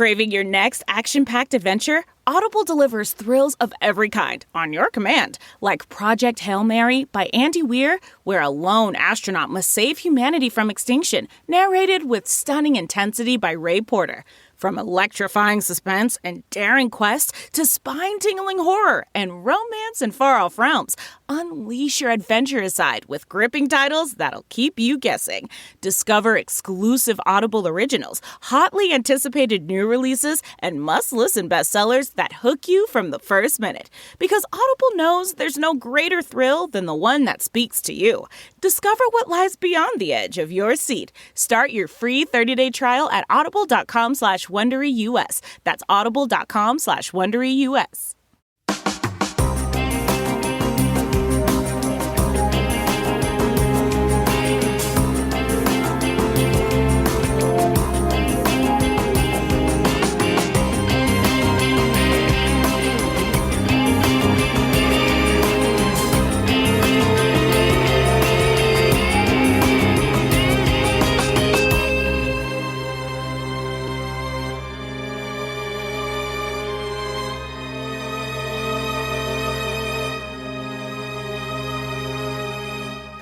Craving your next action-packed adventure? Audible delivers thrills of every kind on your command, like Project Hail Mary by Andy Weir, where a lone astronaut must save humanity from extinction, narrated with stunning intensity by Ray Porter. From electrifying suspense and daring quest to spine-tingling horror and romance in far-off realms, unleash your adventurous side with gripping titles that'll keep you guessing. Discover exclusive Audible originals, hotly anticipated new releases, and must-listen bestsellers that hook you from the first minute. Because Audible knows there's no greater thrill than the one that speaks to you. Discover what lies beyond the edge of your seat. Start your free 30-day trial at audible.com/WonderyUS. That's audible.com/WonderyUS.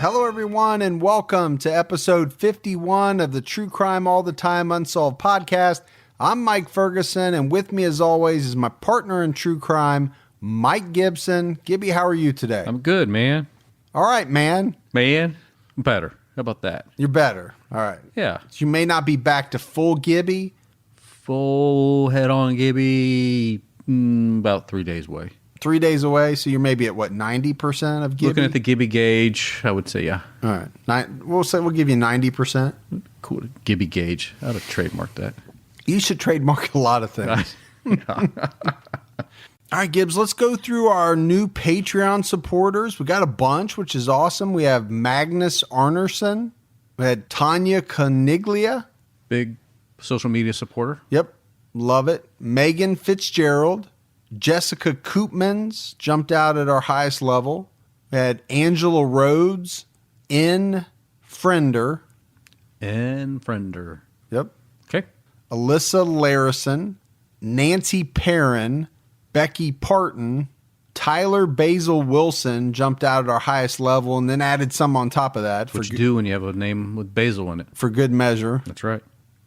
Hello, everyone, and welcome to episode 51 of the True Crime All the Time Unsolved podcast. I'm Mike Ferguson, and with me, as always, is my partner in true crime, Mike Gibson. Gibby, how are you today? I'm good, man. All right, man. Man, I'm better. How about that? You're better. All right. Yeah. So you may not be back to full Gibby. Full head-on Gibby, about 3 days away. 3 days away, so you're maybe at, what, 90% of Gibby? Looking at the Gibby gauge, I would say, yeah. All right. We'll give you 90%. Cool. Gibby gauge. I ought to trademark that. You should trademark a lot of things. Yeah. All right, Gibbs, let's go through our new Patreon supporters. We got a bunch, which is awesome. We have Magnus Arnerson. We had Tanya Coniglia. Big social media supporter. Yep. Love it. Megan Fitzgerald. Jessica Koopmans jumped out at our highest level. We had Angela Rhodes. N. Friender. And Friender. Yep. Okay. Alyssa Larison. Nancy Perrin. Becky Parton, Tyler Basil Wilson jumped out at our highest level and then added some on top of that. What you do when you have a name with Basil in it. For good measure. That's right.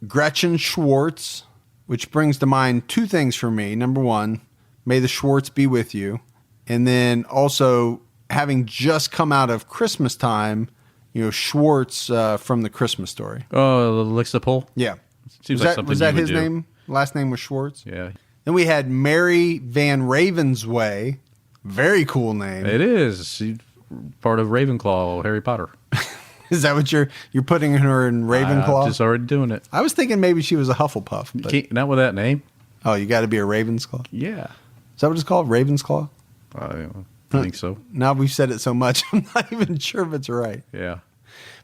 Gretchen Schwartz, which brings to mind two things for me. Number one, may the Schwartz be with you. And then also, having just come out of Christmas time, Schwartz from the Christmas Story. Oh, licks the pole? Yeah. Seems like something was that you would his do. name? Last name was Schwartz? Yeah. Then we had Mary Van Ravensway. Very cool name. It is. She's part of Ravenclaw, Harry Potter. Is that what you're putting her in Ravenclaw? I'm just already doing it. I was thinking maybe she was a Hufflepuff. But, Not with that name. oh, you got to be a Ravensclaw? Yeah. Is that what it's called? Ravensclaw? I think so. Now we've said it so much, I'm not even sure if it's right. Yeah.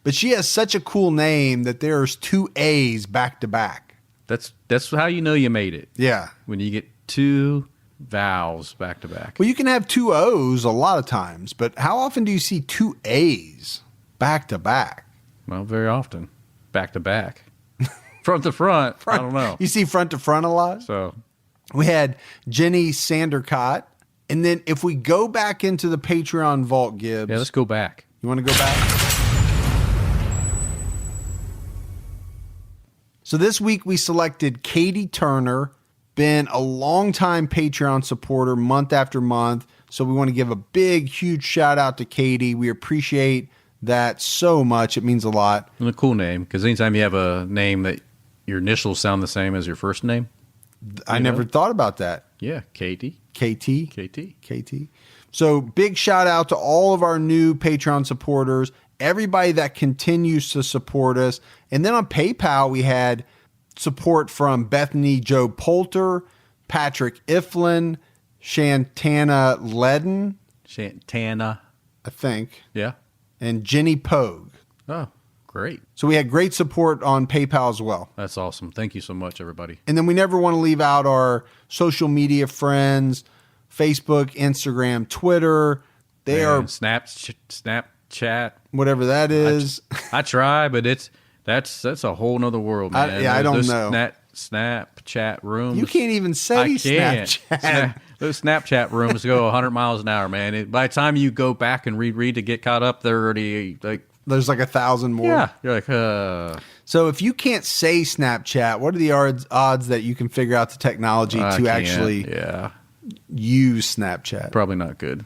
But she has such a cool name that there's two A's back to back. That's how you know you made it. Yeah. When you get two vowels back to back. Well, you can have two O's a lot of times, but how often do you see two A's back to back? Well, very often. Back to back. Front to front. I don't know. You see front to front a lot? So We had Jenny Sandercott. And then if we go back into the Patreon vault, Gibbs. yeah, let's go back. You want to go back? So this week we selected Katie Turner, been a longtime Patreon supporter month after month. So we want to give a big, huge shout out to Katie. We appreciate that so much. It means a lot. And a cool name, because anytime you have a name that your initials sound the same as your first name. I never thought about that. Yeah, Katie. KT. KT. KT. So big shout out to all of our new Patreon supporters, everybody that continues to support us. And then on PayPal, we had support from Bethany Joe Poulter, Patrick Iflin, Shantana Ledden. Shantana. I think. Yeah. And Jenny Pogue. Oh, great. So we had great support on PayPal as well. That's awesome. Thank you so much, everybody. And then we never want to leave out our social media friends, Facebook, Instagram, Twitter. They are Snapchat. whatever that is. I try, but that's a whole nother world, man. I don't Those know. Snapchat rooms. You can't even say I can't. Snapchat. Those Snapchat rooms go 100 miles an hour, man. By the time you go back and reread to get caught up, they're already like... There's like 1,000 more. Yeah. You're like, So if you can't say Snapchat, what are the odds that you can figure out the technology to actually use Snapchat? Probably not good.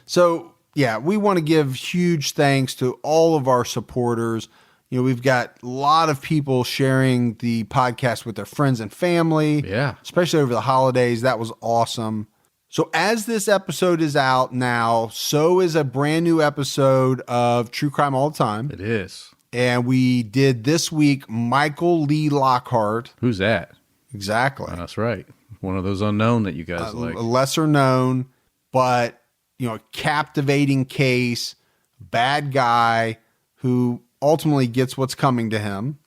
So, yeah, we want to give huge thanks to all of our supporters. You know, we've got a lot of people sharing the podcast with their friends and family. Yeah. Especially over the holidays. That was awesome. So as this episode is out now, so is a brand new episode of True Crime All the Time. It is. And we did this week Michael Lee Lockhart. Who's that? Exactly. That's right. One of those unknown that you guys like. A lesser known, but, you know, captivating case, bad guy who ultimately gets what's coming to him.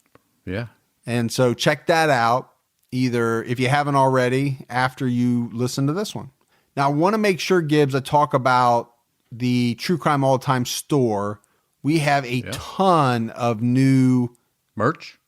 Yeah. And so check that out, either if you haven't already, after you listen to this one. Now, I want to make sure, Gibbs, I talk about the True Crime All the Time store. We have a ton of new merch.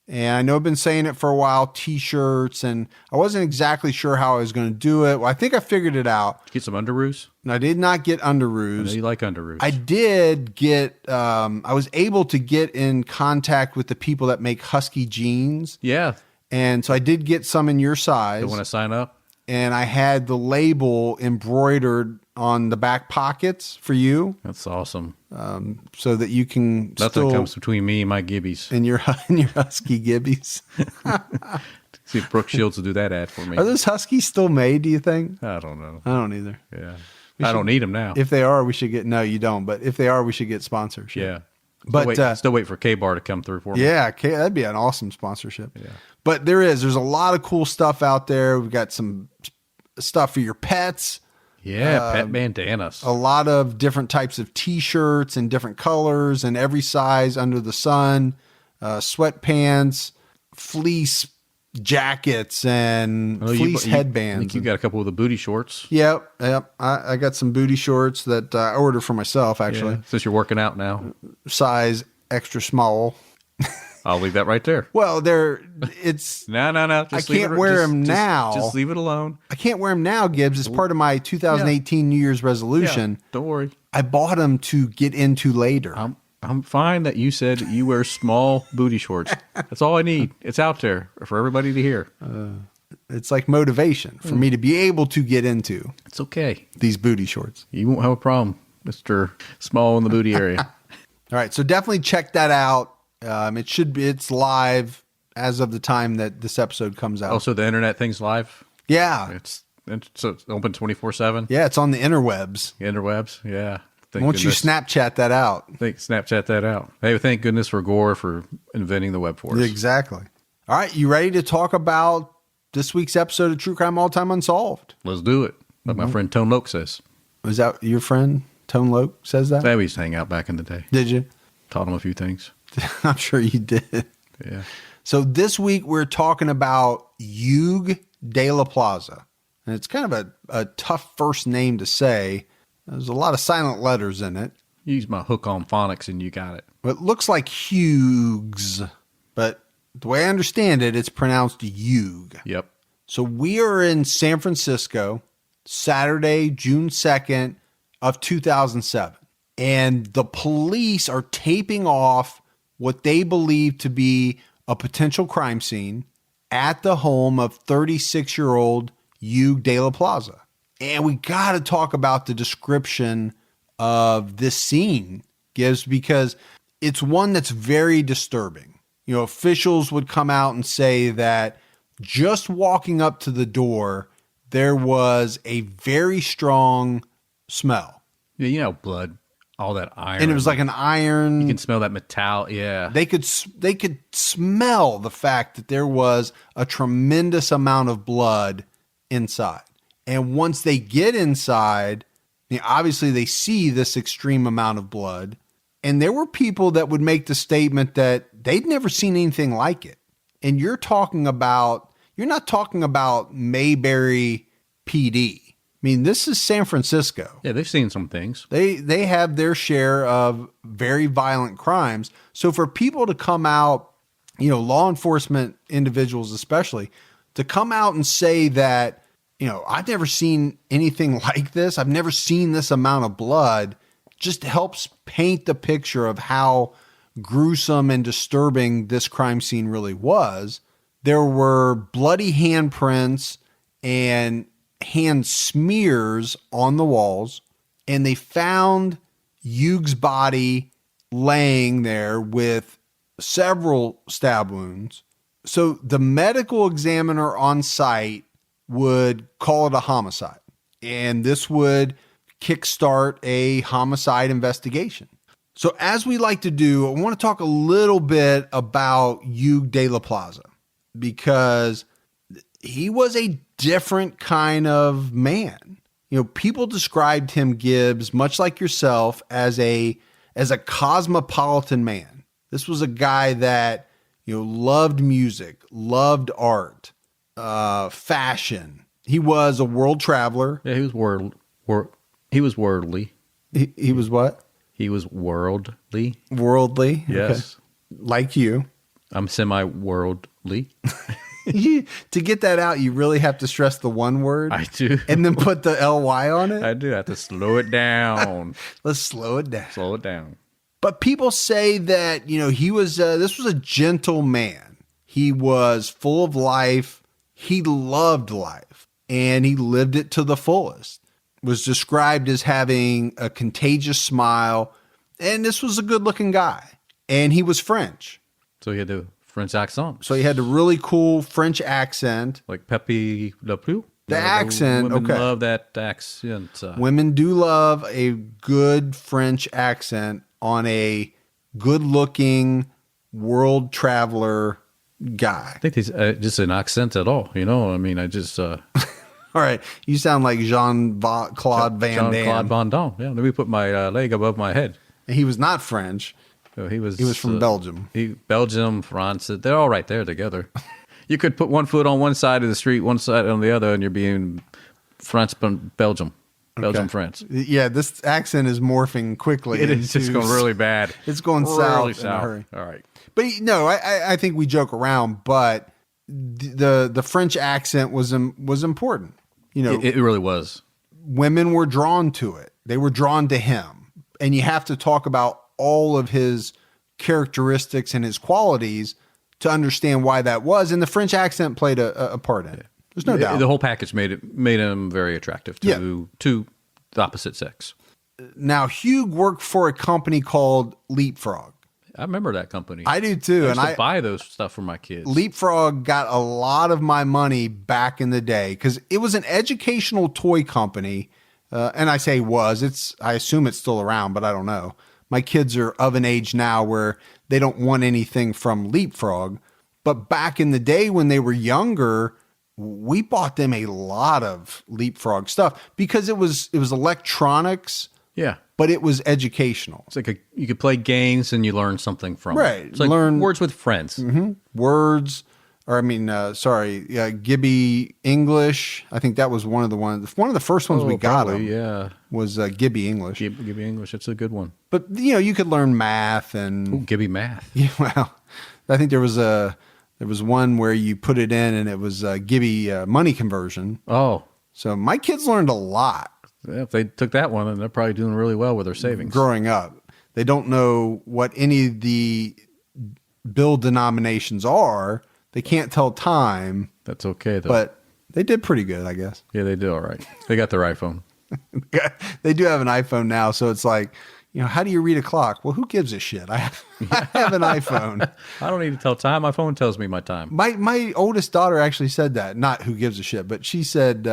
And I know I've been saying it for a while, T-shirts, and I wasn't exactly sure how I was going to do it. Well, I think I figured it out. Did you get some underoos? And I did not get underoos. I know you like underoos. I did get, I was able to get in contact with the people that make Husky jeans. Yeah. And so I did get some in your size. You want to sign up? And I had the label embroidered on the back pockets for you. That's awesome. So that you can Nothing comes between me and my Gibbies. And your Husky Gibbies. See if Brooke Shields will do that ad for me. Are those Huskies still made, do you think? I don't know. I don't either. Yeah. I don't need them now. If they are, we should get... No, you don't. But if they are, we should get sponsorship. Yeah. But still wait for K-Bar to come through for me. Yeah, that'd be an awesome sponsorship. Yeah. But there's a lot of cool stuff out there. We've got some stuff for your pets. Yeah, pet bandanas. A lot of different types of T-shirts and different colors and every size under the sun. Sweatpants, fleece jackets, and fleece headbands. I think you got a couple of the booty shorts. Yep. I got some booty shorts that I ordered for myself, actually. Yeah, since you're working out now. Size extra small. I'll leave that right there. Well, it's... No. I can't wear them now. Just leave it alone. I can't wear them now, Gibbs. It's part of my 2018 New Year's resolution. Yeah, don't worry. I bought them to get into later. I'm fine that you said you wear small booty shorts. That's all I need. It's out there for everybody to hear. It's like motivation for me to be able to get into. It's okay. These booty shorts. You won't have a problem, Mr. Small in the booty area. All right. So definitely check that out. It's live as of the time that this episode comes out. Also, the internet thing's live. Yeah. It's open 24/7. Yeah. It's on the interwebs. Interwebs. Yeah. Once you Snapchat that out. Snapchat that out. Hey, thank goodness for Gore for inventing the web for us. Exactly. All right. You ready to talk about this week's episode of True Crime All Time Unsolved? Let's do it. Like my friend Tone Loke says. Was that your friend Tone Loke says that? Yeah, we used to hang out back in the day. Did you? Taught him a few things. I'm sure you did. Yeah. So this week we're talking about Hugue De La Plaza. And it's kind of a tough first name to say. There's a lot of silent letters in it. Use my hook on phonics and you got it. It looks like Hugues, but the way I understand it, it's pronounced Hugue. Yep. So we are in San Francisco, Saturday, June 2nd of 2007. And the police are taping off what they believe to be a potential crime scene at the home of 36-year-old Hugue De La Plaza. And we got to talk about the description of this scene, Gibbs, because it's one that's very disturbing. You know, officials would come out and say that just walking up to the door, there was a very strong smell. Yeah, you know, blood. All that iron. And it was like an iron. You can smell that metal. Yeah. They could smell the fact that there was a tremendous amount of blood inside. And once they get inside, obviously they see this extreme amount of blood. And there were people that would make the statement that they'd never seen anything like it. And you're not talking about Mayberry PD. I mean, this is San Francisco. Yeah, they've seen some things. They have their share of very violent crimes. So for people to come out law enforcement individuals especially, to come out and say that, I've never seen anything like this. I've never seen this amount of blood, just helps paint the picture of how gruesome and disturbing this crime scene really was. There were bloody handprints and hand smears on the walls, and they found Hugue's body laying there with several stab wounds. So the medical examiner on site would call it a homicide, and this would kickstart a homicide investigation. So as we like to do, I want to talk a little bit about Hugue De La Plaza, because he was a different kind of man. People described him, Gibbs, much like yourself, as a cosmopolitan man. This was a guy that, loved music, loved art, fashion. He was a world traveler. Yeah, he was he was worldly. He was what? He was worldly. Worldly? Yes. Okay. Like you. I'm semi-worldly. To get that out, you really have to stress the one word. I do. And then put the ly on it. I do have to slow it down. Let's slow it down. Slow it down. But people say that, he was, this was a gentle man. He was full of life. He loved life, and he lived it to the fullest. Was described as having a contagious smile, and this was a good looking guy, and he was French. So he had the French accent. So he had a really cool French accent. Like Pepe Le Pew? The accent, women okay. love that accent. Women do love a good French accent on a good-looking world traveler guy. I think he's just an accent at all. I mean, I just... All right. You sound like Jean-Claude Van Damme. Jean-Claude Van Damme. Yeah, let me put my leg above my head. And he was not French. So he was from Belgium. Belgium, France. They're all right there together. You could put one foot on one side of the street, one side on the other, and you're being France, Belgium. Belgium, Okay. France. Yeah, this accent is morphing quickly. It is just going really bad. It's going really south in a hurry. All right. But no, I think we joke around, but the French accent was important. It really was. Women were drawn to it. They were drawn to him. And you have to talk about all of his characteristics and his qualities to understand why that was. And the French accent played a part in it. There's no doubt. The whole package made him very attractive to the opposite sex. Now, Hugue worked for a company called Leapfrog. I remember that company. I do too. I used to buy those stuff for my kids. Leapfrog got a lot of my money back in the day because it was an educational toy company. And I say was, I assume it's still around, but I don't know. My kids are of an age now where they don't want anything from Leapfrog. But back in the day when they were younger, we bought them a lot of Leapfrog stuff because it was electronics. Yeah. But it was educational. It's like you could play games and you learn something from it. Right. It's like learn words with friends. Mm-hmm. Words. Or Gibby English. I think that was one of the first ones we got probably, them. Yeah. Was Gibby English. Gibby English. It's a good one. But you could learn math and Ooh, Gibby math. Yeah, well, I think there was one where you put it in and it was Gibby money conversion. Oh. So my kids learned a lot. Yeah, if they took that one, then they're probably doing really well with their savings. Growing up. They don't know what any of the bill denominations are. They can't tell time. That's okay, though. But they did pretty good, I guess. Yeah, they did all right. They got their iPhone. They do have an iPhone now, so it's like, how do you read a clock? Well, who gives a shit? I have an iPhone. I don't need to tell time. My phone tells me my time. My oldest daughter actually said that. Not who gives a shit, but she said,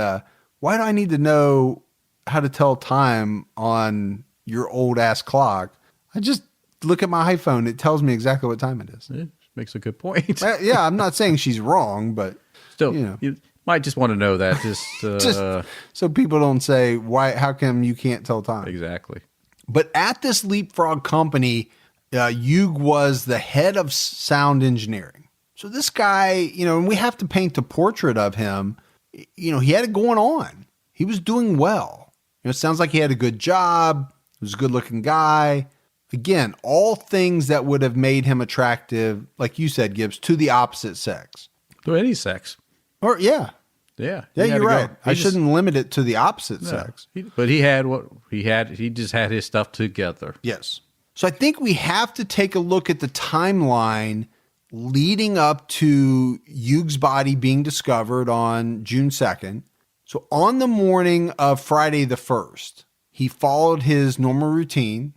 why do I need to know how to tell time on your old ass clock? I just look at my iPhone. It tells me exactly what time it is. It makes a good point. Yeah, I'm not saying she's wrong, but still, you might just want to know that just so people don't say, how come you can't tell time? Exactly. But at this Leapfrog company, Hugue was the head of sound engineering. So this guy, and we have to paint the portrait of him, he had it going on. He was doing well. It sounds like he had a good job. He was a good looking guy. Again, all things that would have made him attractive, like you said, Gibbs, to the opposite sex. To any sex. Or, yeah. Yeah. Yeah, you you're right. go. I shouldn't limit it to the opposite sex. But he had what he had. He just had his stuff together. Yes. So I think we have to take a look at the timeline leading up to Hugue's body being discovered on June 2nd. So on the morning of Friday the 1st, he followed his normal routine,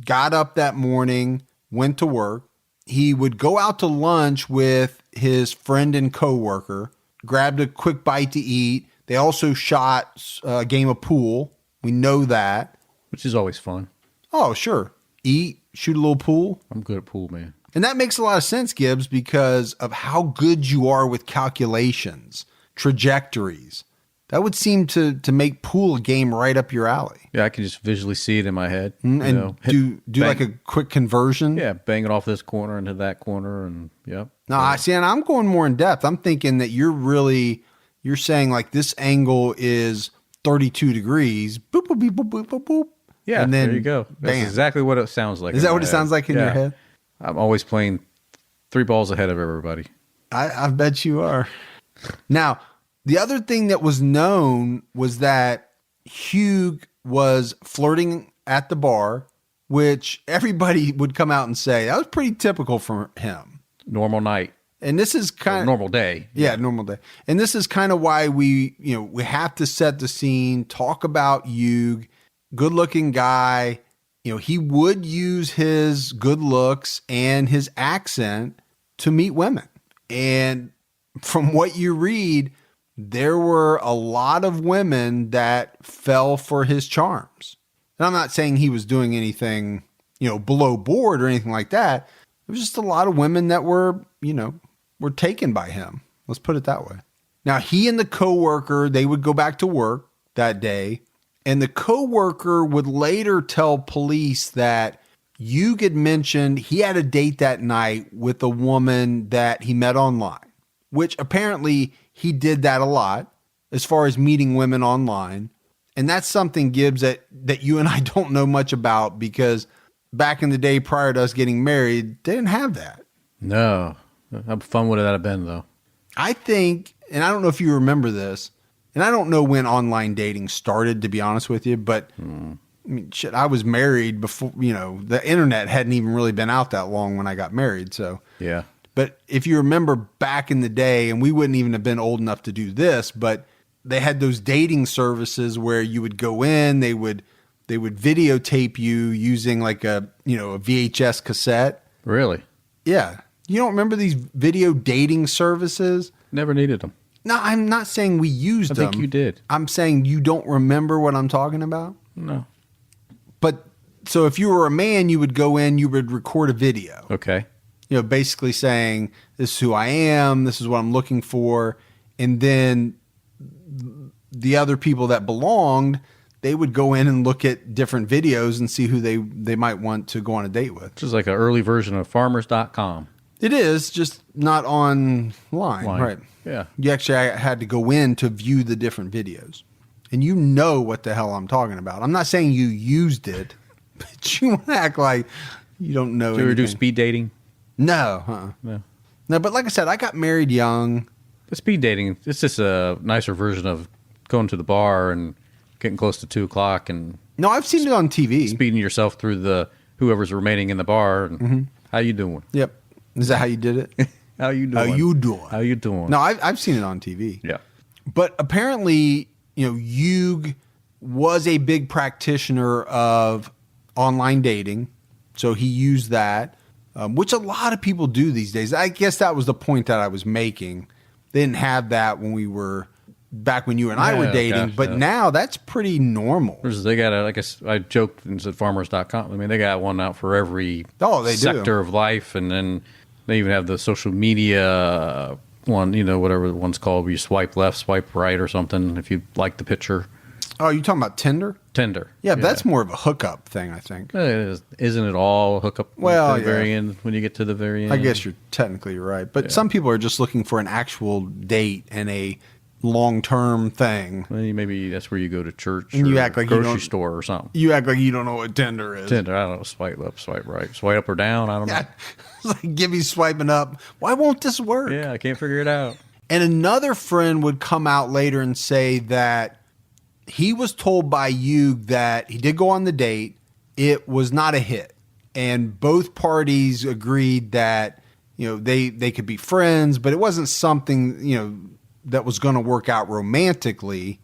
got up that morning, went to work. He would go out to lunch with his friend and coworker, grabbed a quick bite to eat. They also shot a game of pool. We know that. Which is always fun. Oh, sure. Eat, shoot a little pool. I'm good at pool, man. And that makes a lot of sense, Gibbs, because of how good you are with calculations, trajectories. That would seem to make pool a game right up your alley. Yeah, I can just visually see it in my head. And do like a quick conversion. Yeah, bang it off this corner into that corner, and yep. No, I see, and I'm going more in depth. I'm thinking that you're saying like this angle is 32 degrees. Boop, boop, boop, boop, boop, boop, boop. Yeah, and then there you go. That's exactly what it sounds like. Is that what it sounds like in your head? I'm always playing 3 balls ahead of everybody. I bet you are. Now, the other thing that was known was that Hugue was flirting at the bar, which everybody would come out and say that was pretty typical for him. Normal night. And this is kind of normal day. Yeah, normal day. And this is kind of why we have to set the scene, talk about Hugue, good-looking guy. He would use his good looks and his accent to meet women. And from what you read, there were a lot of women that fell for his charms. And I'm not saying he was doing anything, below board or anything like that. There was just a lot of women that were taken by him. Let's put it that way. Now, he and the coworker, they would go back to work that day. And the coworker would later tell police that Hugue had mentioned he had a date that night with a woman that he met online, which apparently he did that a lot as far as meeting women online. And that's something, Gibbs, that you and I don't know much about, because back in the day prior to us getting married, they didn't have that. No. How fun would that have been, though? I think, and I don't know if you remember this, and I don't know when online dating started, to be honest with you, but I mean, shit, I was married before, the internet hadn't even really been out that long when I got married. So, yeah. But if you remember back in the day, and we wouldn't even have been old enough to do this, but they had those dating services where you would go in, they would videotape you using like a VHS cassette. Really? Yeah. You don't remember these video dating services? Never needed them. No, I'm not saying we used them. I think you did. I'm saying you don't remember what I'm talking about? No. But so if you were a man, you would go in, you would record a video. Okay. Basically saying, this is who I am, this is what I'm looking for. And then the other people that belonged, they would go in and look at different videos and see who they might want to go on a date with. Which is like an early version of farmers.com. It is, just not online. Right. Yeah. You actually had to go in to view the different videos. And you know what the hell I'm talking about. I'm not saying you used it, but you want to act like you don't know. Did you ever do speed dating? No. No, but like I said, I got married young. The speed dating, it's just a nicer version of going to the bar and getting close to 2 o'clock and... No, I've seen it on TV. Speeding yourself through the whoever's remaining in the bar. And How you doing? Yep. Is that how you did it? How you doing? How you doing? No, I've seen it on TV. Yeah. But apparently, Hugue was a big practitioner of online dating. So he used that, which a lot of people do these days. I guess that was the point that I was making. They didn't have that when we were back when you and I were dating, but now that's pretty normal. They got I joked and said farmers.com. I mean, they got one out for every sector of life, and then they even have the social media one, whatever the one's called, where you swipe left, swipe right or something if you like the picture. Oh, you talking about Tinder? Tinder. Yeah, but that's more of a hookup thing, I think. Isn't it all hookup well, at the very end, when you get to the very end? I guess you're technically right. But some people are just looking for an actual date and a long-term thing. Well, maybe that's where you go to church and or you act like grocery store or something. You act like you don't know what Tinder is. Tinder, I don't know. Swipe up, swipe right. Swipe up or down, I don't know. It's like Gibby swiping up. Why won't this work? Yeah, I can't figure it out. And another friend would come out later and say that he was told by Hugue that he did go on the date. It was not a hit. And both parties agreed that, they could be friends, but it wasn't something, that was going to work out romantically.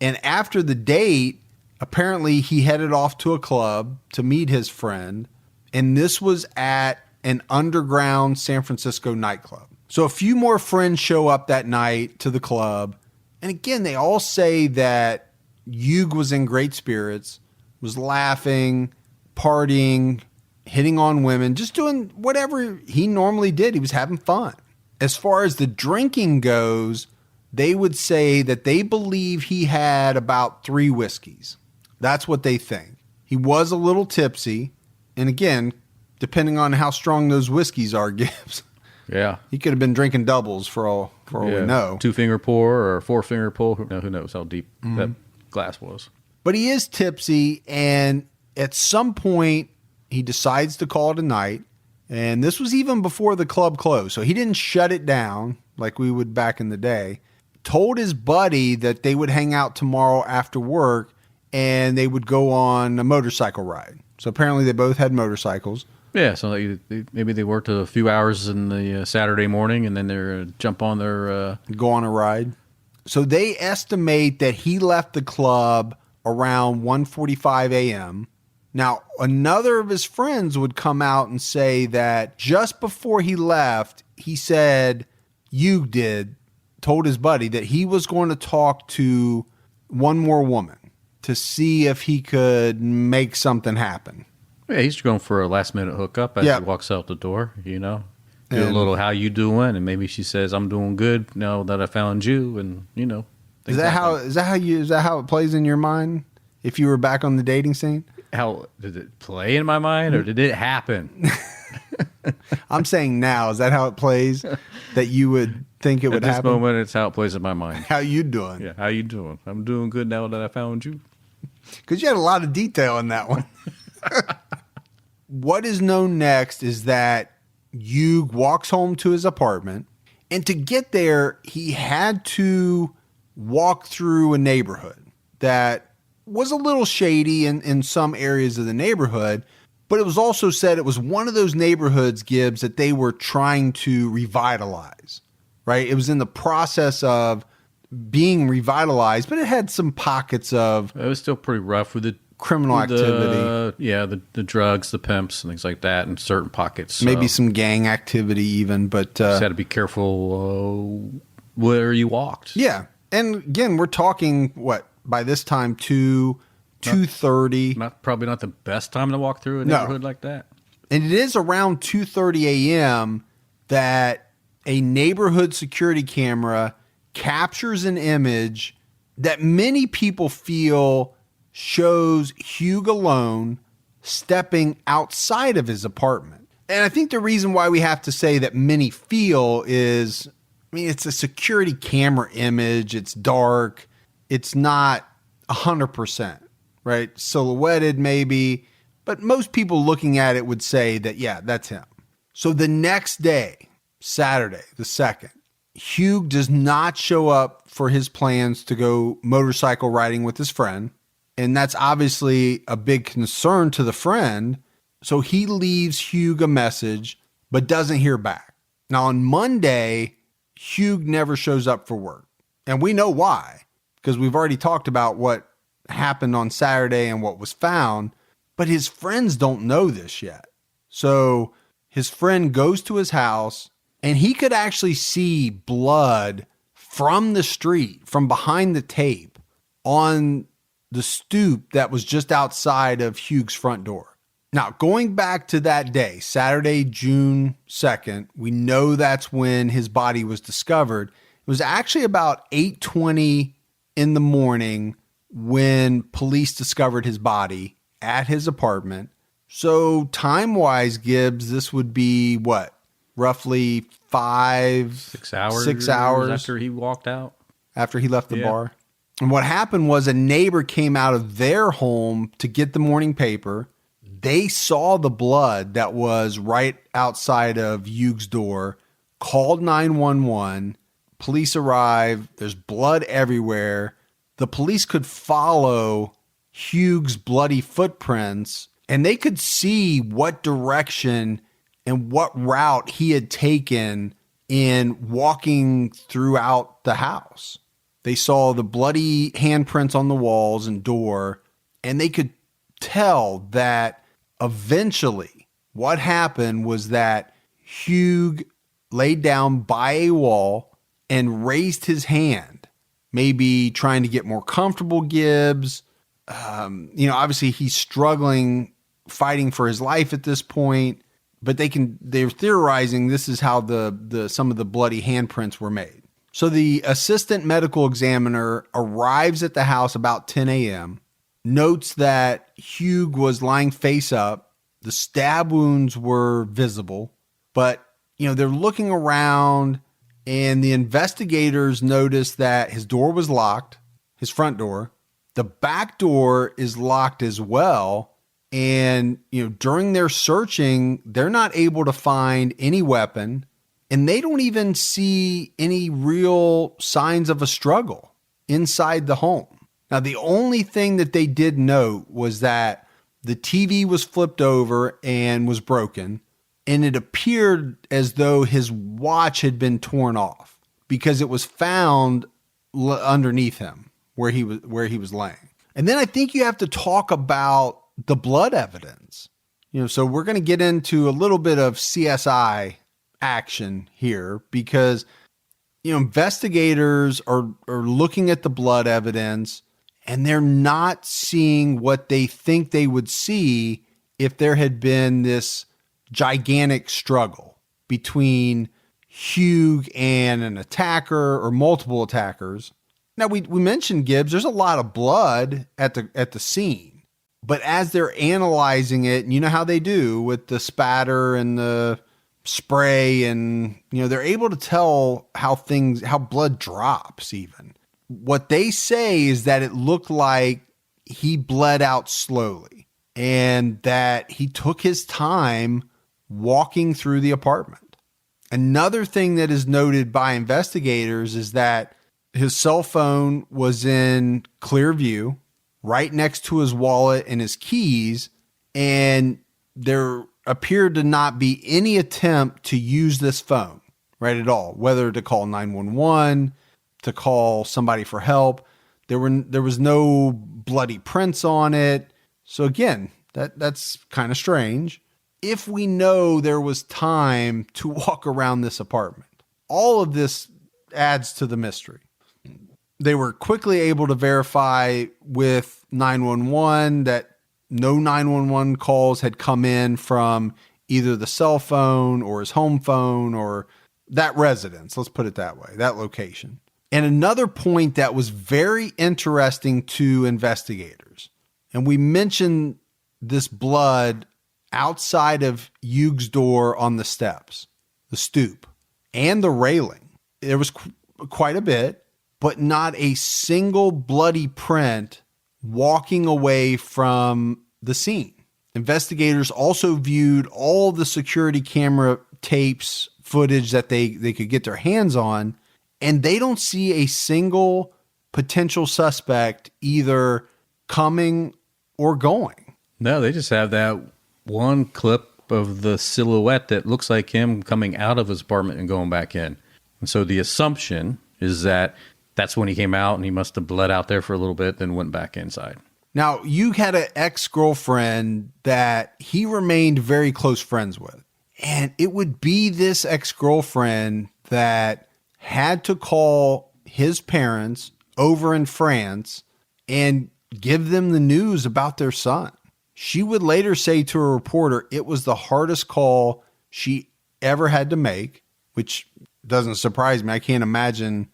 And after the date, apparently he headed off to a club to meet his friend. And this was at an underground San Francisco nightclub. So a few more friends show up that night to the club. And again, they all say that Hugue was in great spirits, was laughing, partying, hitting on women, just doing whatever he normally did. He was having fun. As far as the drinking goes, they would say that they believe he had about 3 whiskeys. That's what they think. He was a little tipsy. And again, depending on how strong those whiskeys are, Gibbs. Yeah. He could have been drinking doubles for all we know. 2-finger pour or 4-finger pull. Who knows how deep that glass was. But he is tipsy, and at some point, he decides to call it a night. And this was even before the club closed. So he didn't shut it down like we would back in the day. Told his buddy that they would hang out tomorrow after work, and they would go on a motorcycle ride. So apparently they both had motorcycles. Yeah, so maybe they worked a few hours in the Saturday morning, and then they're jump on their... Go on a ride. So they estimate that he left the club around 1:45 a.m. Now, another of his friends would come out and say that just before he left, he said, Hugue told his buddy that he was going to talk to one more woman to see if he could make something happen. Yeah, he's going for a last-minute hookup as he walks out the door, Do a little, how you doing? And maybe she says, I'm doing good now that I found you, and, Is that how it plays in your mind if you were back on the dating scene? How did it play in my mind, or did it happen? I'm saying now, is that how it plays? That you would think it would happen? At this moment, it's how it plays in my mind. How you doing? Yeah, how you doing? I'm doing good now that I found you. Because you had a lot of detail in that one. What is known next is that Hugue walks home to his apartment, and to get there, he had to walk through a neighborhood that was a little shady in some areas of the neighborhood, but it was also said it was one of those neighborhoods, Gibbs, that they were trying to revitalize, right? It was in the process of being revitalized, but it had some pockets of... It was still pretty rough with the criminal activity. The drugs, the pimps, and things like that in certain pockets. Maybe some gang activity even, but... just had to be careful where you walked. Yeah. And again, we're talking, by this time, 2:30. Probably not the best time to walk through a neighborhood like that. And it is around 2:30 a.m. that a neighborhood security camera captures an image that many people feel shows Hugue alone stepping outside of his apartment. And I think the reason why we have to say that many feel is, it's a security camera image. It's dark. It's not 100%, right? Silhouetted maybe, but most people looking at it would say that, yeah, that's him. So the next day, Saturday, the 2nd, Hugue does not show up for his plans to go motorcycle riding with his friend. And that's obviously a big concern to the friend. So he leaves Hugue a message, but doesn't hear back. Now on Monday, Hugue never shows up for work. And we know why, because we've already talked about what happened on Saturday and what was found, but his friends don't know this yet. So his friend goes to his house, and he could actually see blood from the street, from behind the tape, on the stoop that was just outside of Hugue's front door. Now, going back to that day, Saturday, June 2nd, we know that's when his body was discovered. It was actually about 8:20 in the morning when police discovered his body at his apartment. So time-wise, Gibbs, this would be what? Roughly 6 hours after he walked out? after he left the bar. And what happened was a neighbor came out of their home to get the morning paper. They saw the blood that was right outside of Hugue's door, called 911. Police arrived. There's blood everywhere. The police could follow Hugue's bloody footprints, and they could see what direction and what route he had taken in walking throughout the house. They saw the bloody handprints on the walls and door, and they could tell that eventually what happened was that Hugue laid down by a wall and raised his hand, maybe trying to get more comfortable. Gibbs, obviously he's struggling, fighting for his life at this point, but they're theorizing this is how some of the bloody handprints were made. So the assistant medical examiner arrives at the house about 10 a.m., notes that Hugue was lying face up. The stab wounds were visible, but they're looking around, and the investigators notice that his door was locked, his front door. The back door is locked as well. And, during their searching, they're not able to find any weapon, and they don't even see any real signs of a struggle inside the home. Now, the only thing that they did note was that the TV was flipped over and was broken, and it appeared as though his watch had been torn off because it was found underneath him where he was laying. And then I think you have to talk about the blood evidence. So we're going to get into a little bit of CSI action here because, investigators are looking at the blood evidence, and they're not seeing what they think they would see if there had been this gigantic struggle between Hugue and an attacker or multiple attackers. Now, we mentioned Gibbs. There's a lot of blood at the scene. But as they're analyzing it, and you know how they do with the spatter and the spray, and they're able to tell how blood drops even. What they say is that it looked like he bled out slowly and that he took his time walking through the apartment. Another thing that is noted by investigators is that his cell phone was in clear view, right next to his wallet and his keys, and there appeared to not be any attempt to use this phone, right, at all, whether to call 911, to call somebody for help. There was no bloody prints on it. So again, that's kind of strange. If we know there was time to walk around this apartment, all of this adds to the mystery. They were quickly able to verify with 911 that no 911 calls had come in from either the cell phone or his home phone or that residence. Let's put it that way, that location. And another point that was very interesting to investigators, and we mentioned this blood outside of Hugue's door on the steps, the stoop, and the railing. There was quite a bit, but not a single bloody print walking away from the scene. Investigators also viewed all the security camera tapes, footage that they could get their hands on, and they don't see a single potential suspect either coming or going. No, they just have that one clip of the silhouette that looks like him coming out of his apartment and going back in. And so the assumption is that that's when he came out and he must have bled out there for a little bit, then went back inside. Now, you had an ex-girlfriend that he remained very close friends with. And it would be this ex-girlfriend that had to call his parents over in France and give them the news about their son. She would later say to a reporter it was the hardest call she ever had to make, which doesn't surprise me. I can't imagine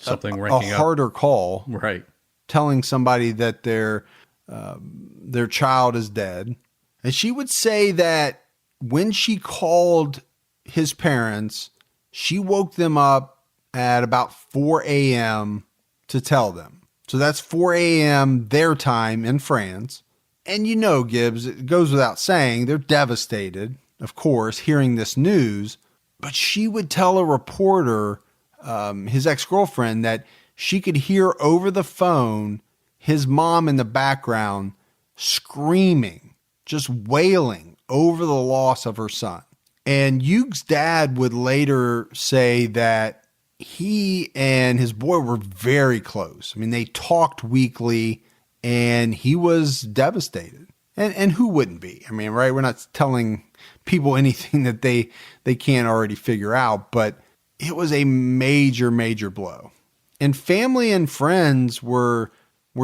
something a harder call, right? Telling somebody that their child is dead. And she would say that when she called his parents, she woke them up at about 4 a.m. to tell them. So that's 4 a.m. their time in France. And you know, Gibbs, it goes without saying, they're devastated, of course, hearing this news. But she would tell a reporter, his ex-girlfriend, that she could hear over the phone his mom in the background screaming, just wailing over the loss of her son. And Hugue's dad would later say that he and his boy were very close. I mean, they talked weekly, and he was devastated. And who wouldn't be? I mean, right? We're not telling people anything that they can't already figure out, but it was a major, major blow. And family and friends were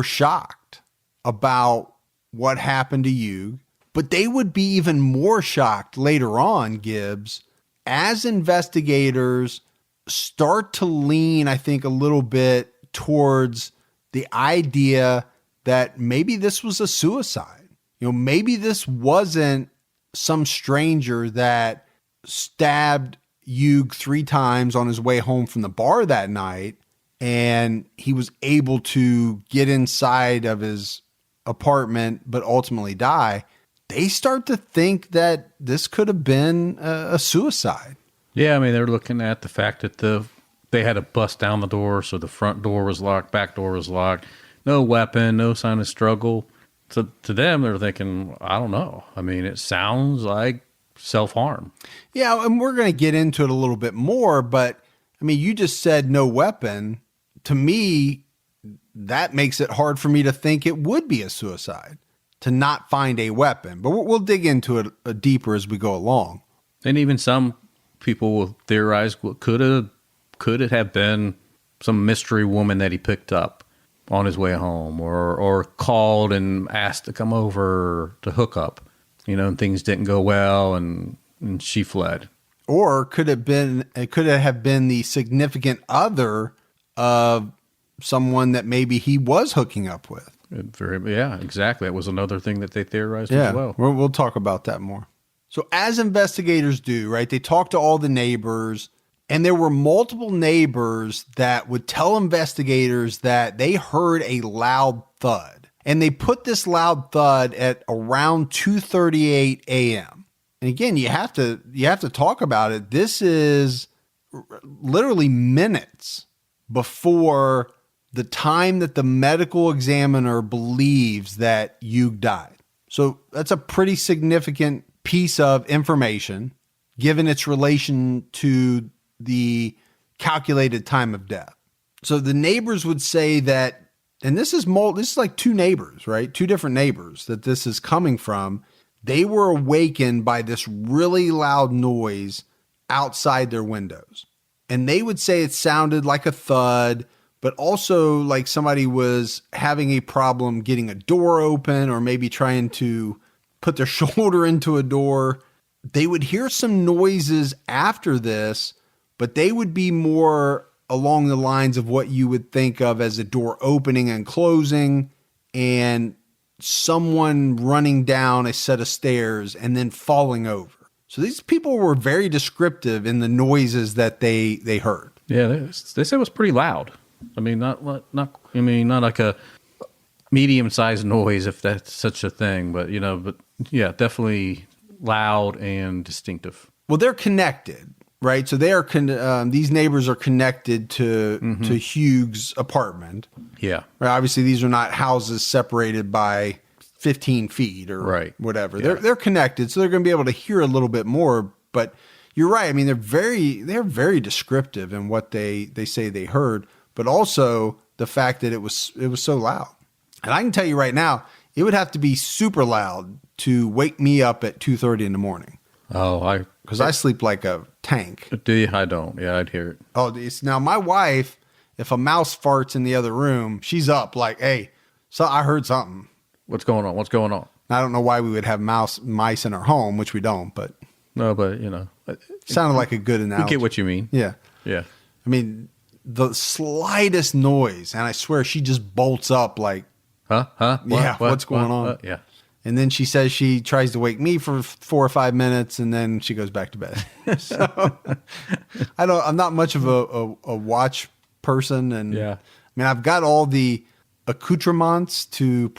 shocked about what happened to Hugue, but they would be even more shocked later on, Gibbs, as investigators start to lean, I think, a little bit towards the idea that maybe this was a suicide. You know, maybe this wasn't some stranger that stabbed Hugue 3 times on his way home from the bar that night, and he was able to get inside of his apartment but ultimately die. They start to think that this could have been a suicide. Yeah, I mean, they're looking at the fact that they had to bust down the door, so the front door was locked, back door was locked, no weapon, no sign of struggle. So to them, they're thinking, I don't know. I mean, it sounds like self-harm. Yeah, and we're going to get into it a little bit more, but I mean, you just said no weapon. To me, that makes it hard for me to think it would be a suicide to not find a weapon. But we'll dig into it deeper as we go along. And even some people will theorize, could it have been some mystery woman that he picked up on his way home, or called and asked to come over to hook up, you know, and things didn't go well and she fled. Or could it have been the significant other of someone that maybe he was hooking up with? Yeah, exactly. That was another thing that they theorized as well. We'll talk about that more. So as investigators do, right, they talk to all the neighbors, and there were multiple neighbors that would tell investigators that they heard a loud thud. And they put this loud thud at around 2:38 a.m. And again, you have to talk about it. This is literally minutes before the time that the medical examiner believes that Hugue died. So that's a pretty significant piece of information given its relation to the calculated time of death. So the neighbors would say that, and this is like 2 neighbors, right? 2 different neighbors that this is coming from. They were awakened by this really loud noise outside their windows. And they would say it sounded like a thud, but also like somebody was having a problem getting a door open, or maybe trying to put their shoulder into a door. They would hear some noises after this, but they would be more along the lines of what you would think of as a door opening and closing, and someone running down a set of stairs and then falling over. So these people were very descriptive in the noises that they heard. Yeah, they said it was pretty loud. I mean, not like a medium-sized noise, if that's such a thing, but yeah, definitely loud and distinctive. Well, they're connected, right? So they are these neighbors are connected to Hugue's apartment. Yeah. Right? Obviously, these are not houses separated by 15 feet or whatever. Yeah. They're connected, so they're going to be able to hear a little bit more. But you're right. I mean, they're very descriptive in what they say they heard, but also the fact that it was so loud. And I can tell you right now, it would have to be super loud to wake me up at 2:30 in the morning. Oh, because I sleep like a tank. Do you? I don't. Yeah, I'd hear it. Oh, now my wife, if a mouse farts in the other room, she's up like, hey, so I heard something. What's going on? What's going on? I don't know why we would have mice in our home, which we don't, but no, but it sounded like a good analogy. You get what you mean. Yeah. Yeah. I mean, the slightest noise, and I swear she just bolts up like, Huh? What's going on? Yeah. And then she says she tries to wake me for 4 or 5 minutes, and then she goes back to bed. So I'm not much of a watch person. And yeah. I mean, I've got all the accoutrements to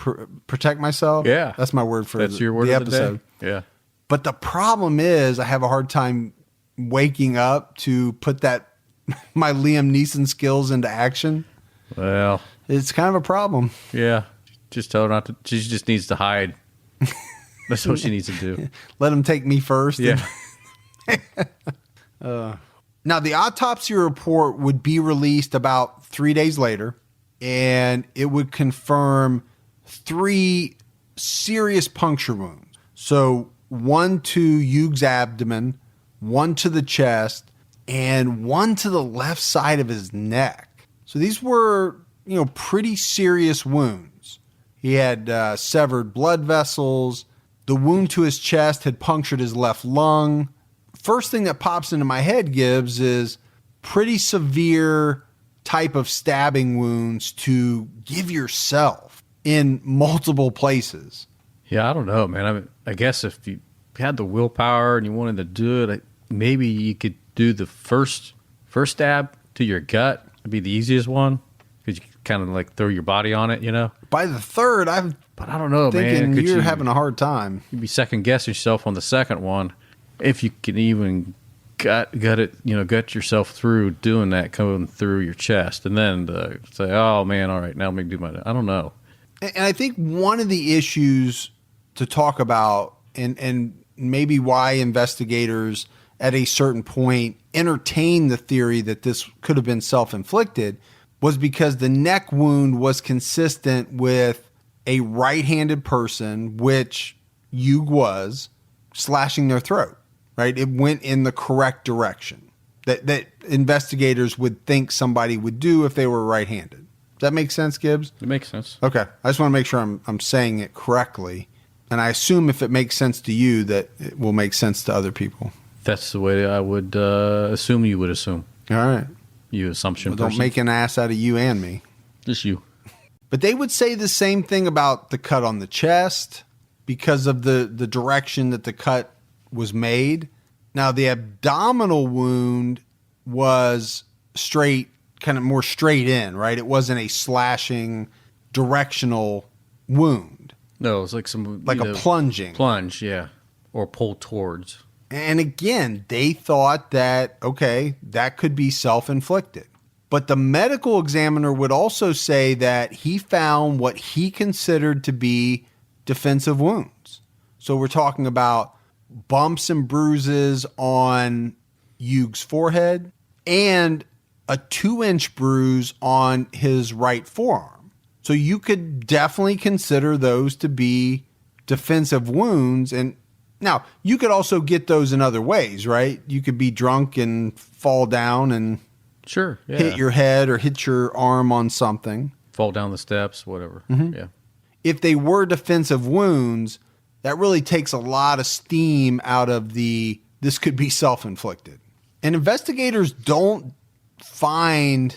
protect myself. Yeah. That's my word for That's your word the of episode. The day. Yeah. But the problem is I have a hard time waking up to put my Liam Neeson skills into action. Well, it's kind of a problem. Yeah. Just tell her not to. She just needs to hide. That's what she needs to do. Let him take me first. Yeah. Now, the autopsy report would be released about 3 days later, and it would confirm 3 serious puncture wounds. So 1 to Hugue's abdomen, 1 to the chest, and 1 to the left side of his neck. So these were, pretty serious wounds. He had severed blood vessels. The wound to his chest had punctured his left lung. First thing that pops into my head, Gibbs, is pretty severe type of stabbing wounds to give yourself in multiple places. Yeah, I don't know, man. I guess if you had the willpower and you wanted to do it, maybe you could do the first stab to your gut. It'd be the easiest one because you could kind of like throw your body on it, By the third, But I don't know, man. You're having a hard time. You'd be second guessing yourself on the second one if you can even gut yourself through doing that, coming through your chest, and then to say, "Oh man, all right, now let me do my." I don't know. And I think one of the issues to talk about, and maybe why investigators at a certain point entertained the theory that this could have been self-inflicted, was because the neck wound was consistent with a right-handed person, which Hugue was, slashing their throat, right? It went in the correct direction that investigators would think somebody would do if they were right-handed. Does that make sense, Gibbs? It makes sense. Okay. I just want to make sure I'm saying it correctly. And I assume if it makes sense to you, that it will make sense to other people. That's the way I would assume you would assume. All right. You assumption Well, don't make an ass out of you and me. Just you. But they would say the same thing about the cut on the chest because of the direction that the cut was made. Now, the abdominal wound was straight, kind of more straight in, right? It wasn't a slashing directional wound. No, it's like some... a plunging. Plunge, yeah. Or pull towards. And again, they thought that, okay, that could be self-inflicted. But the medical examiner would also say that he found what he considered to be defensive wounds. So we're talking about bumps and bruises on Hugue's forehead and a 2-inch bruise on his right forearm. So you could definitely consider those to be defensive wounds. And now you could also get those in other ways, right? You could be drunk and fall down and sure, yeah. hit your head or hit your arm on something. Fall down the steps, whatever. Mm-hmm. Yeah. If they were defensive wounds, that really takes a lot of steam out of this could be self-inflicted. And investigators don't find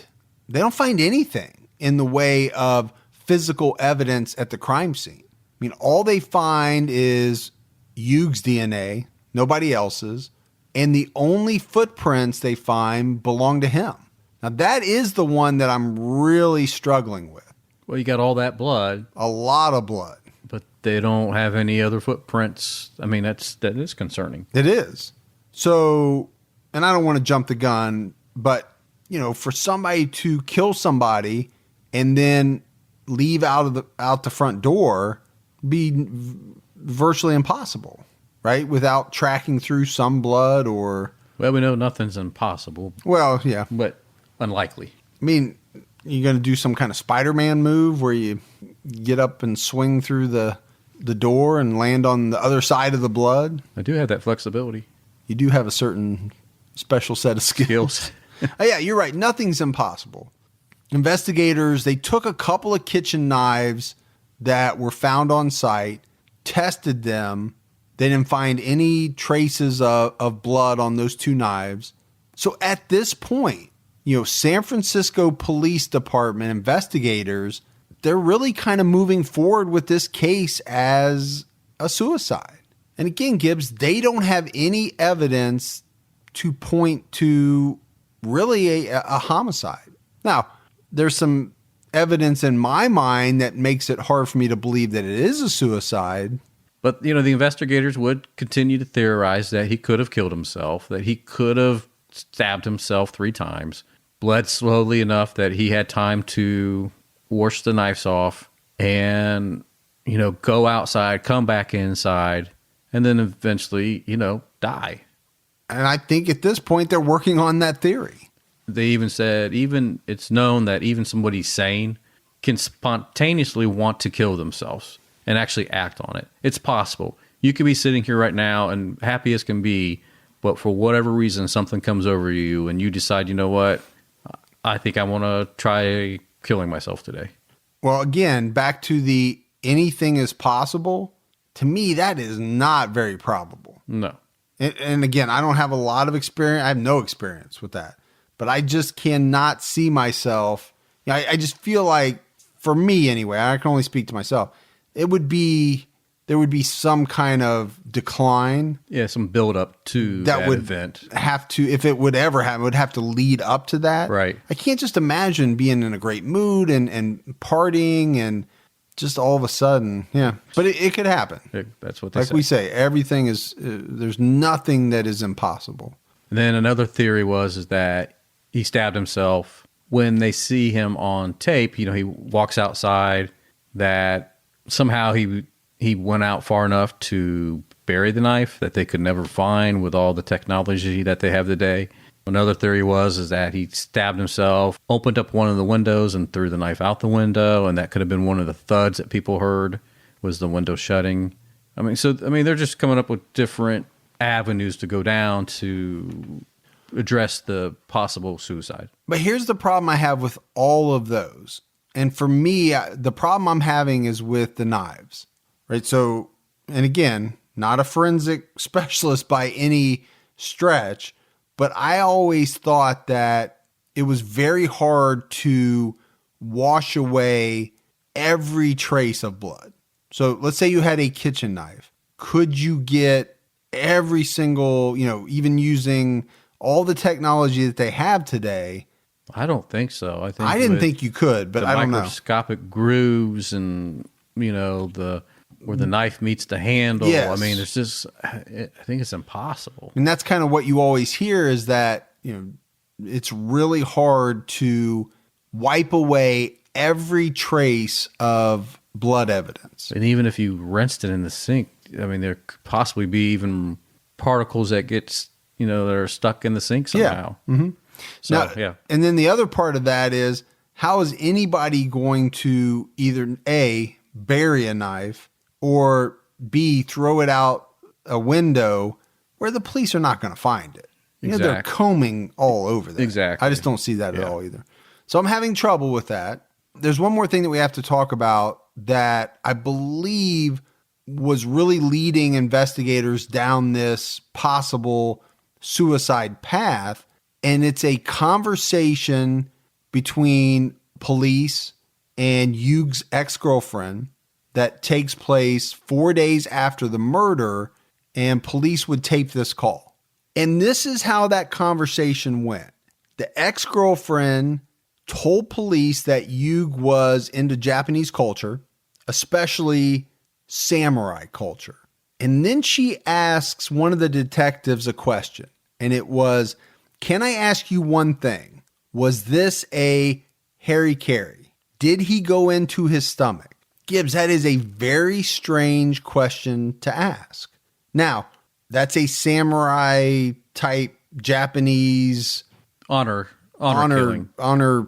anything in the way of physical evidence at the crime scene. I mean, all they find is Hugue's DNA, nobody else's, and the only footprints they find belong to him. Now, that is the one that I'm really struggling with. Well, you got all that blood. A lot of blood. But they don't have any other footprints. I mean, that is concerning. It is. So, and I don't want to jump the gun, but, for somebody to kill somebody and then leave out the front door be virtually impossible, right? Without tracking through some blood or... Well, we know nothing's impossible. Well, yeah. But unlikely. I mean, you're going to do some kind of Spider-Man move where you get up and swing through the door and land on the other side of the blood? I do have that flexibility. You do have a certain special set of skills. Oh, yeah, you're right. Nothing's impossible. Investigators, they took a couple of kitchen knives that were found on site, tested them. They didn't find any traces of blood on those 2 knives. So at this point, San Francisco Police Department investigators, they're really kind of moving forward with this case as a suicide. And again, Gibbs, they don't have any evidence to point to really a homicide. Now, there's some evidence in my mind that makes it hard for me to believe that it is a suicide. But, the investigators would continue to theorize that he could have killed himself, that he could have stabbed himself 3 times, bled slowly enough that he had time to wash the knives off and, go outside, come back inside, and then eventually, die. And I think at this point, they're working on that theory. They even said, it's known that even somebody sane can spontaneously want to kill themselves and actually act on it. It's possible. You could be sitting here right now and happy as can be, but for whatever reason, something comes over you and you decide, you know what, I think I want to try killing myself today. Well, again, back to the anything is possible. To me, that is not very probable. No. And again, I don't have a lot of experience. I have no experience with that. But I just cannot see myself. I just feel like, for me anyway, I can only speak to myself, there would be some kind of decline. Yeah, some build up to that event. Have to, if it would ever happen, it would have to lead up to that. Right. I can't just imagine being in a great mood and partying and just all of a sudden, yeah. But it could happen. That's what they say. Like we say, everything is, there's nothing that is impossible. And then another theory is that he stabbed himself. When they see him on tape, he walks outside, that somehow he went out far enough to bury the knife that they could never find with all the technology that they have today. Another theory is that he stabbed himself, opened up one of the windows and threw the knife out the window, and that could have been one of the thuds that people heard, was the window shutting. They're just coming up with different avenues to go down to address the possible suicide. But here's the problem I have with all of those. And for me, the problem I'm having is with the knives, right? So, and again, not a forensic specialist by any stretch, but I always thought that it was very hard to wash away every trace of blood. So let's say you had a kitchen knife. Could you get every single, even using all the technology that they have today? I don't think so. I didn't think you could, but I don't know. Microscopic grooves and, where the knife meets the handle. Yes. There's just, I think it's impossible. And that's kind of what you always hear, is that, it's really hard to wipe away every trace of blood evidence. And even if you rinsed it in the sink, there could possibly be even particles that that are stuck in the sink somehow. Yeah. Mm-hmm. So, now, yeah. And then the other part of that is, how is anybody going to either A, bury a knife, or B, throw it out a window where the police are not going to find it? Exactly. They're combing all over that. Exactly. I just don't see that at all either. So I'm having trouble with that. There's one more thing that we have to talk about that I believe was really leading investigators down this possible suicide path. And it's a conversation between police and Hugue's ex-girlfriend that takes place 4 days after the murder, and police would tape this call. And this is how that conversation went. The ex-girlfriend told police that Hugue was into Japanese culture, especially samurai culture. And then she asks one of the detectives a question, and it was, "Can I ask you one thing? Was this a harikiri? Did he go into his stomach?" Gibbs, that is a very strange question to ask. Now, that's a samurai type Japanese honor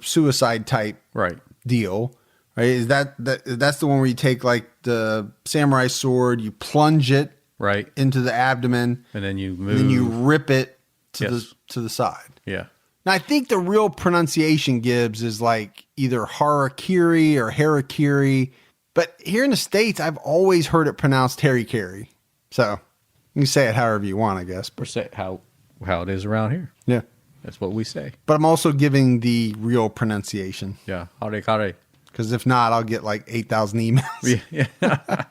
suicide type deal, right? Is that's the one where you take like the samurai sword, you plunge it into the abdomen, and then you move, and then you rip it to the side. Yeah. Now, I think the real pronunciation, Gibbs, is like either harakiri or harakiri. But here in the States, I've always heard it pronounced harikiri. So you can say it however you want, I guess. Or say how it is around here. Yeah. That's what we say. But I'm also giving the real pronunciation. Yeah. Hare. Because if not, I'll get like 8,000 emails. Yeah.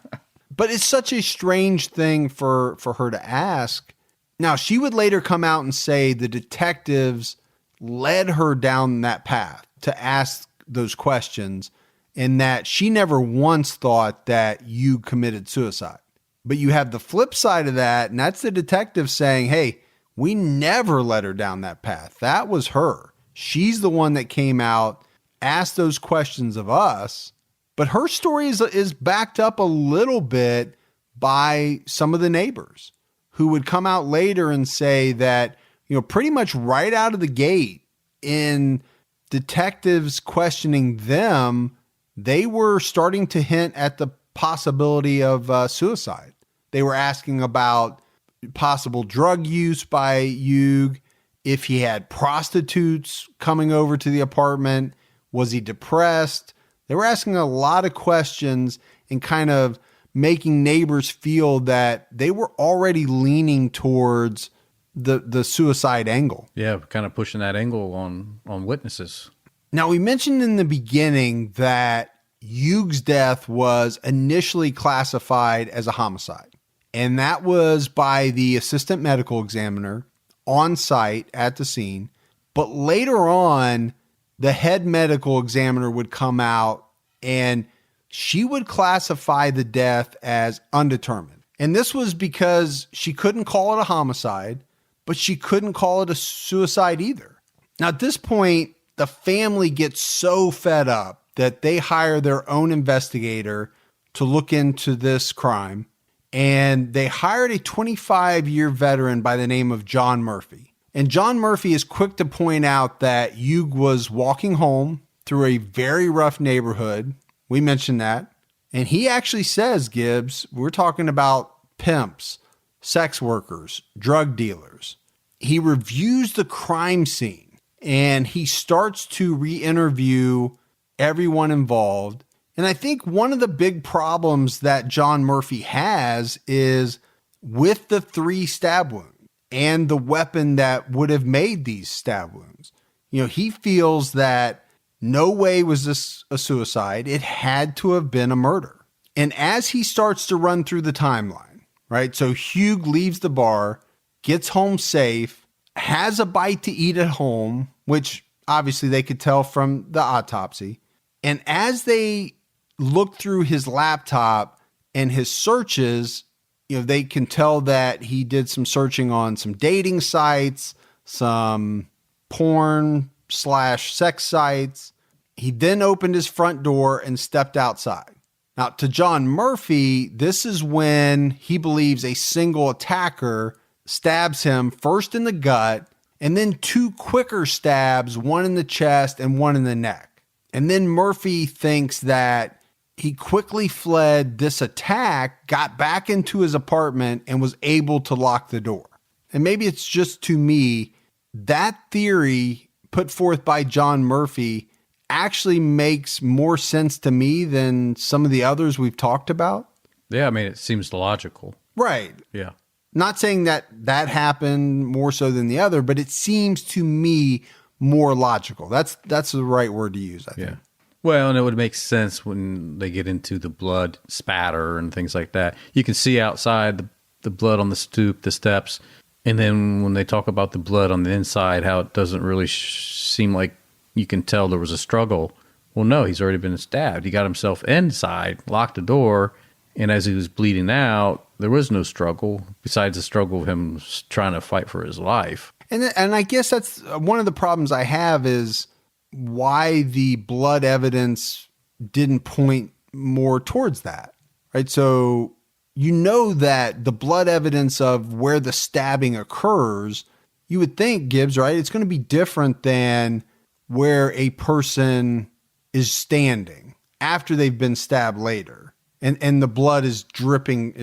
But it's such a strange thing for her to ask. Now, she would later come out and say the detectives led her down that path to ask those questions, and that she never once thought that you committed suicide. But you have the flip side of that, and that's the detective saying, hey, we never led her down that path. That was her. She's the one that came out, asked those questions of us. But her story is backed up a little bit by some of the neighbors who would come out later and say that, pretty much right out of the gate in detectives questioning them, they were starting to hint at the possibility of suicide. They were asking about possible drug use by Hugue, if he had prostitutes coming over to the apartment, was he depressed? They were asking a lot of questions and kind of making neighbors feel that they were already leaning towards the suicide angle. Yeah, kind of pushing that angle on witnesses. Now, we mentioned in the beginning that Hugue's death was initially classified as a homicide, and that was by the assistant medical examiner on site at the scene. But later on, the head medical examiner would come out and she would classify the death as undetermined. And this was because she couldn't call it a homicide, but she couldn't call it a suicide either. Now, at this point, the family gets so fed up that they hire their own investigator to look into this crime. And they hired a 25-year veteran by the name of John Murphy. And John Murphy is quick to point out that Hugue was walking home through a very rough neighborhood. We mentioned that. And he actually says, Gibbs, we're talking about pimps, sex workers, drug dealers. He reviews the crime scene and he starts to re-interview everyone involved. And I think one of the big problems that John Murphy has is with the 3 stab wounds and the weapon that would have made these stab wounds. He feels that no way was this a suicide. It had to have been a murder. And as he starts to run through the timeline, right? So Hugue leaves the bar, gets home safe, has a bite to eat at home, which obviously they could tell from the autopsy. And as they look through his laptop and his searches, they can tell that he did some searching on some dating sites, some porn/sex sites. He then opened his front door and stepped outside. Now, to John Murphy, this is when he believes a single attacker stabs him first in the gut and then 2 quicker stabs, one in the chest and one in the neck. And then Murphy thinks that he quickly fled this attack, got back into his apartment, and was able to lock the door. And maybe it's just to me, that theory put forth by John Murphy actually makes more sense to me than some of the others we've talked about. Yeah, I mean, it seems logical. Right. Yeah. Not saying that happened more so than the other, but it seems to me more logical. That's the right word to use, I think. Yeah. Well, and it would make sense when they get into the blood spatter and things like that. You can see outside the blood on the stoop, the steps, and then when they talk about the blood on the inside, how it doesn't really seem like you can tell there was a struggle. Well, no, he's already been stabbed. He got himself inside, locked the door, and as he was bleeding out, there was no struggle besides the struggle of him trying to fight for his life. And I guess that's one of the problems I have is why the blood evidence didn't point more towards that, right? So that the blood evidence of where the stabbing occurs, you would think, Gibbs, right? It's going to be different than where a person is standing after they've been stabbed later. And the blood is dripping,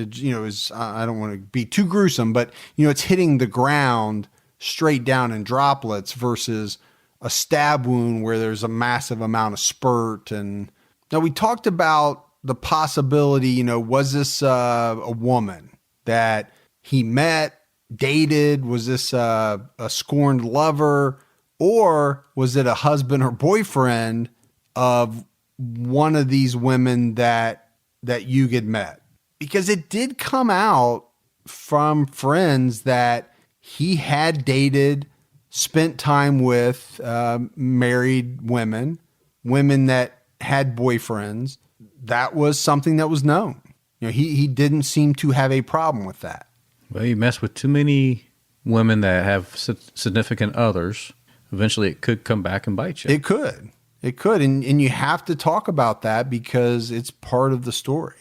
I don't want to be too gruesome, but, it's hitting the ground straight down in droplets versus a stab wound where there's a massive amount of spurt. And now we talked about the possibility, was this a woman that he met, dated? Was this a scorned lover? Or was it a husband or boyfriend of one of these women that Hugue had met? because it did come out from friends that he had dated, spent time with married women that had boyfriends. That was something that was known. He didn't seem to have a problem with that. Well, you mess with too many women that have significant others, eventually it could come back and bite you. It could. And you have to talk about that because it's part of the story.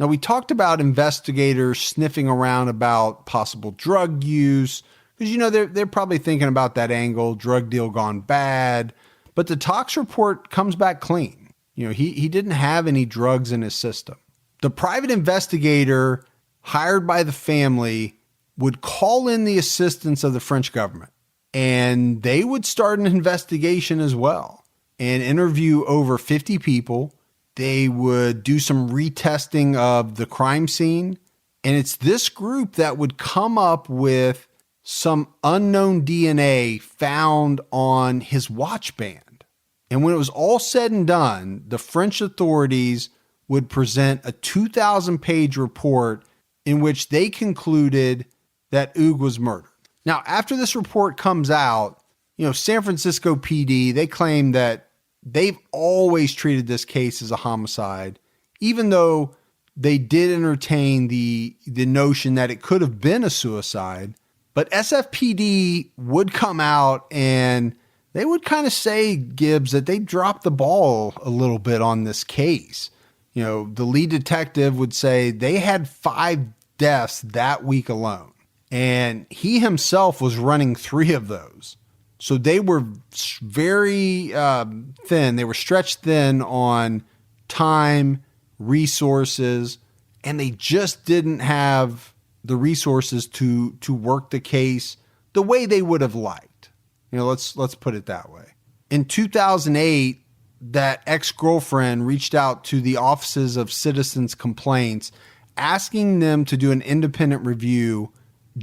Now, we talked about investigators sniffing around about possible drug use because, they're probably thinking about that angle, drug deal gone bad. But the tox report comes back clean. He didn't have any drugs in his system. The private investigator hired by the family would call in the assistance of the French government, and they would start an investigation as well and interview over 50 people. They would do some retesting of the crime scene, and it's this group that would come up with some unknown DNA found on his watch band. And when it was all said and done, the French authorities would present a 2,000-page report in which they concluded that Hugue was murdered. Now, after this report comes out, San Francisco PD, they claim that they've always treated this case as a homicide, even though they did entertain the notion that it could have been a suicide. But SFPD would come out and they would kind of say, Gibbs, that they dropped the ball a little bit on this case. The lead detective would say they had 5 deaths that week alone, and he himself was running 3 of those. So they were very thin. They were stretched thin on time, resources, and they just didn't have the resources to work the case the way they would have liked. Let's put it that way. In 2008, that ex-girlfriend reached out to the offices of citizens' complaints, asking them to do an independent review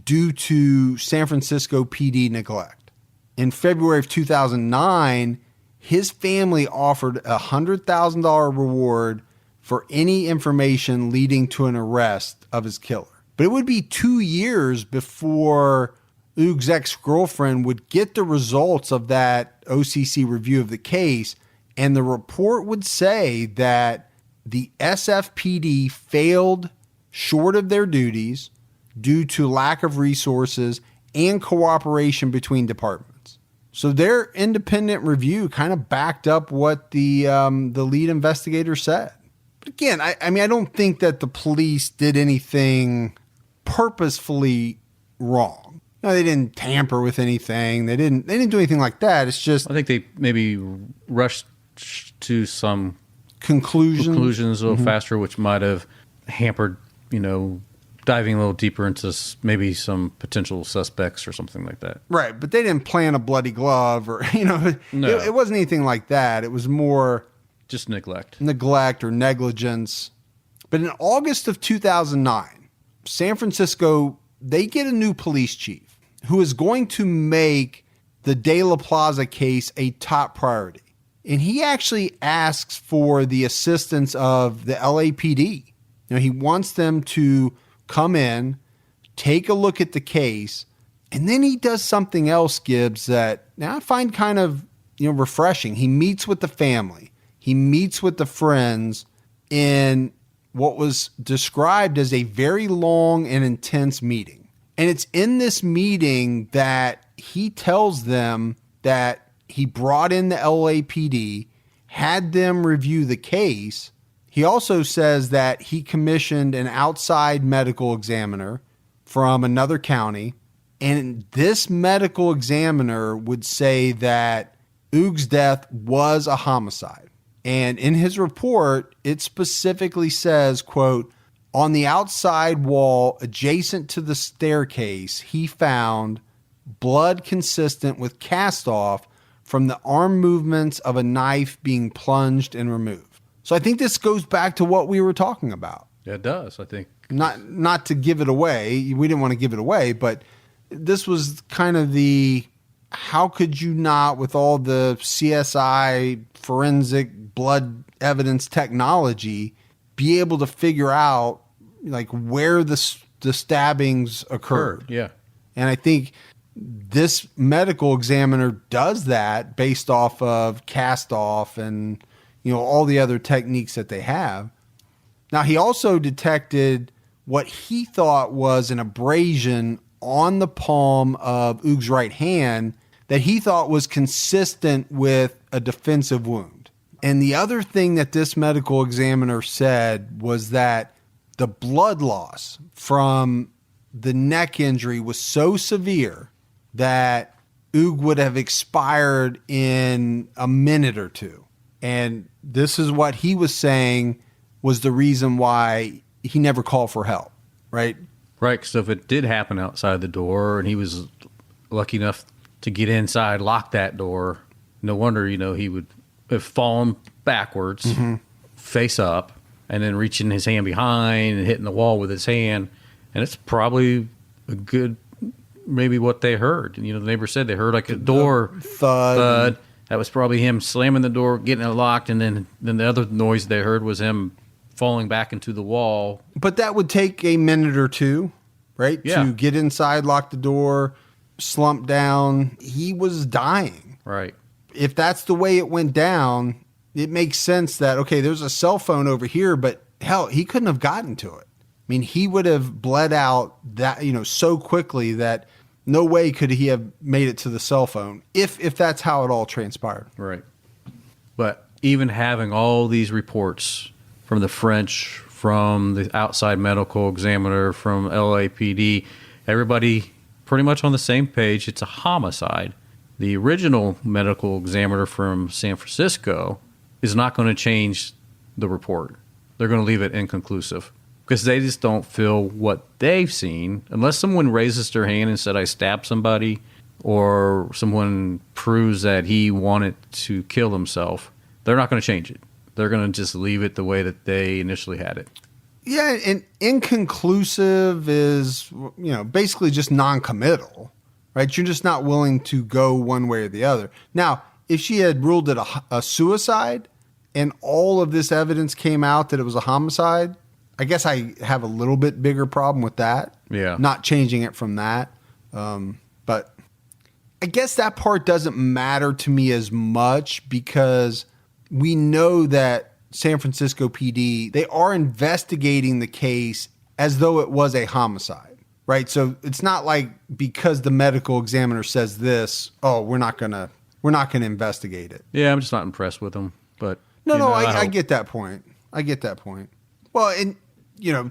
due to San Francisco PD neglect. In February of 2009, his family offered a $100,000 reward for any information leading to an arrest of his killer. But it would be 2 years before Hugue's ex-girlfriend would get the results of that OCC review of the case, and the report would say that the SFPD failed short of their duties due to lack of resources and cooperation between departments. So their independent review kind of backed up what the lead investigator said. But again, I don't think that the police did anything purposefully wrong. They didn't tamper with anything. They didn't do anything like that. It's just, I think they maybe rushed to some conclusions a little faster, which might have hampered, diving a little deeper into maybe some potential suspects or something like that. Right, but they didn't plant a bloody glove or, No. It wasn't anything like that. It was more just neglect or negligence. But in August of 2009, San Francisco, they get a new police chief who is going to make the De La Plaza case a top priority. And he actually asks for the assistance of the LAPD. He wants them to come in, take a look at the case, and then he does something else, Gibbs, that now I find kind of refreshing. He meets with the family. He meets with the friends in what was described as a very long and intense meeting. And it's in this meeting that he tells them that he brought in the LAPD, had them review the case. He also says that he commissioned an outside medical examiner from another county. And this medical examiner would say that Hugue's death was a homicide. And in his report, it specifically says, quote, on the outside wall adjacent to the staircase, he found blood consistent with cast off from the arm movements of a knife being plunged and removed. So I think this goes back to what we were talking about. Yeah, it does, I think. Not to give it away. We didn't want to give it away, but this was kind of the, how could you not, with all the CSI forensic blood evidence technology, be able to figure out like where the stabbings occurred. Yeah. And I think this medical examiner does that based off of cast off and, all the other techniques that they have. Now, he also detected what he thought was an abrasion on the palm of Hugue's right hand that he thought was consistent with a defensive wound. And the other thing that this medical examiner said was that the blood loss from the neck injury was so severe that Hugue would have expired in a minute or two. And this is what he was saying was the reason why he never called for help, right? Right, so if it did happen outside the door and he was lucky enough to get inside, lock that door, no wonder, he would have fallen backwards, face up, and then reaching his hand behind and hitting the wall with his hand. And it's probably a good, maybe what they heard. The neighbor said they heard like a door thud. That was probably him slamming the door, getting it locked, and then the other noise they heard was him falling back into the wall. But that would take a minute or two, right? Yeah. To get inside, lock the door, slump down. He was dying. Right. If that's the way it went down, it makes sense that, okay, there's a cell phone over here, but hell, he couldn't have gotten to it. I mean, he would have bled out that, so quickly that no way could he have made it to the cell phone if that's how it all transpired. Right. But even having all these reports from the French, from the outside medical examiner, from LAPD, everybody pretty much on the same page. It's a homicide. The original medical examiner from San Francisco is not going to change the report. They're going to leave it inconclusive because they just don't feel what they've seen. Unless someone raises their hand and said, I stabbed somebody, or someone proves that he wanted to kill himself, they're not going to change it. They're going to just leave it the way that they initially had it. Yeah, and inconclusive is, basically just non-committal, right? You're just not willing to go one way or the other. Now, if she had ruled it a suicide and all of this evidence came out that it was a homicide, I guess I have a little bit bigger problem with that. Yeah. Not changing it from that. But I guess that part doesn't matter to me as much because we know that San Francisco PD, they are investigating the case as though it was a homicide, right? So it's not like because the medical examiner says this, we're not gonna investigate it. Yeah, I'm just not impressed with them. But I get that point. Well, and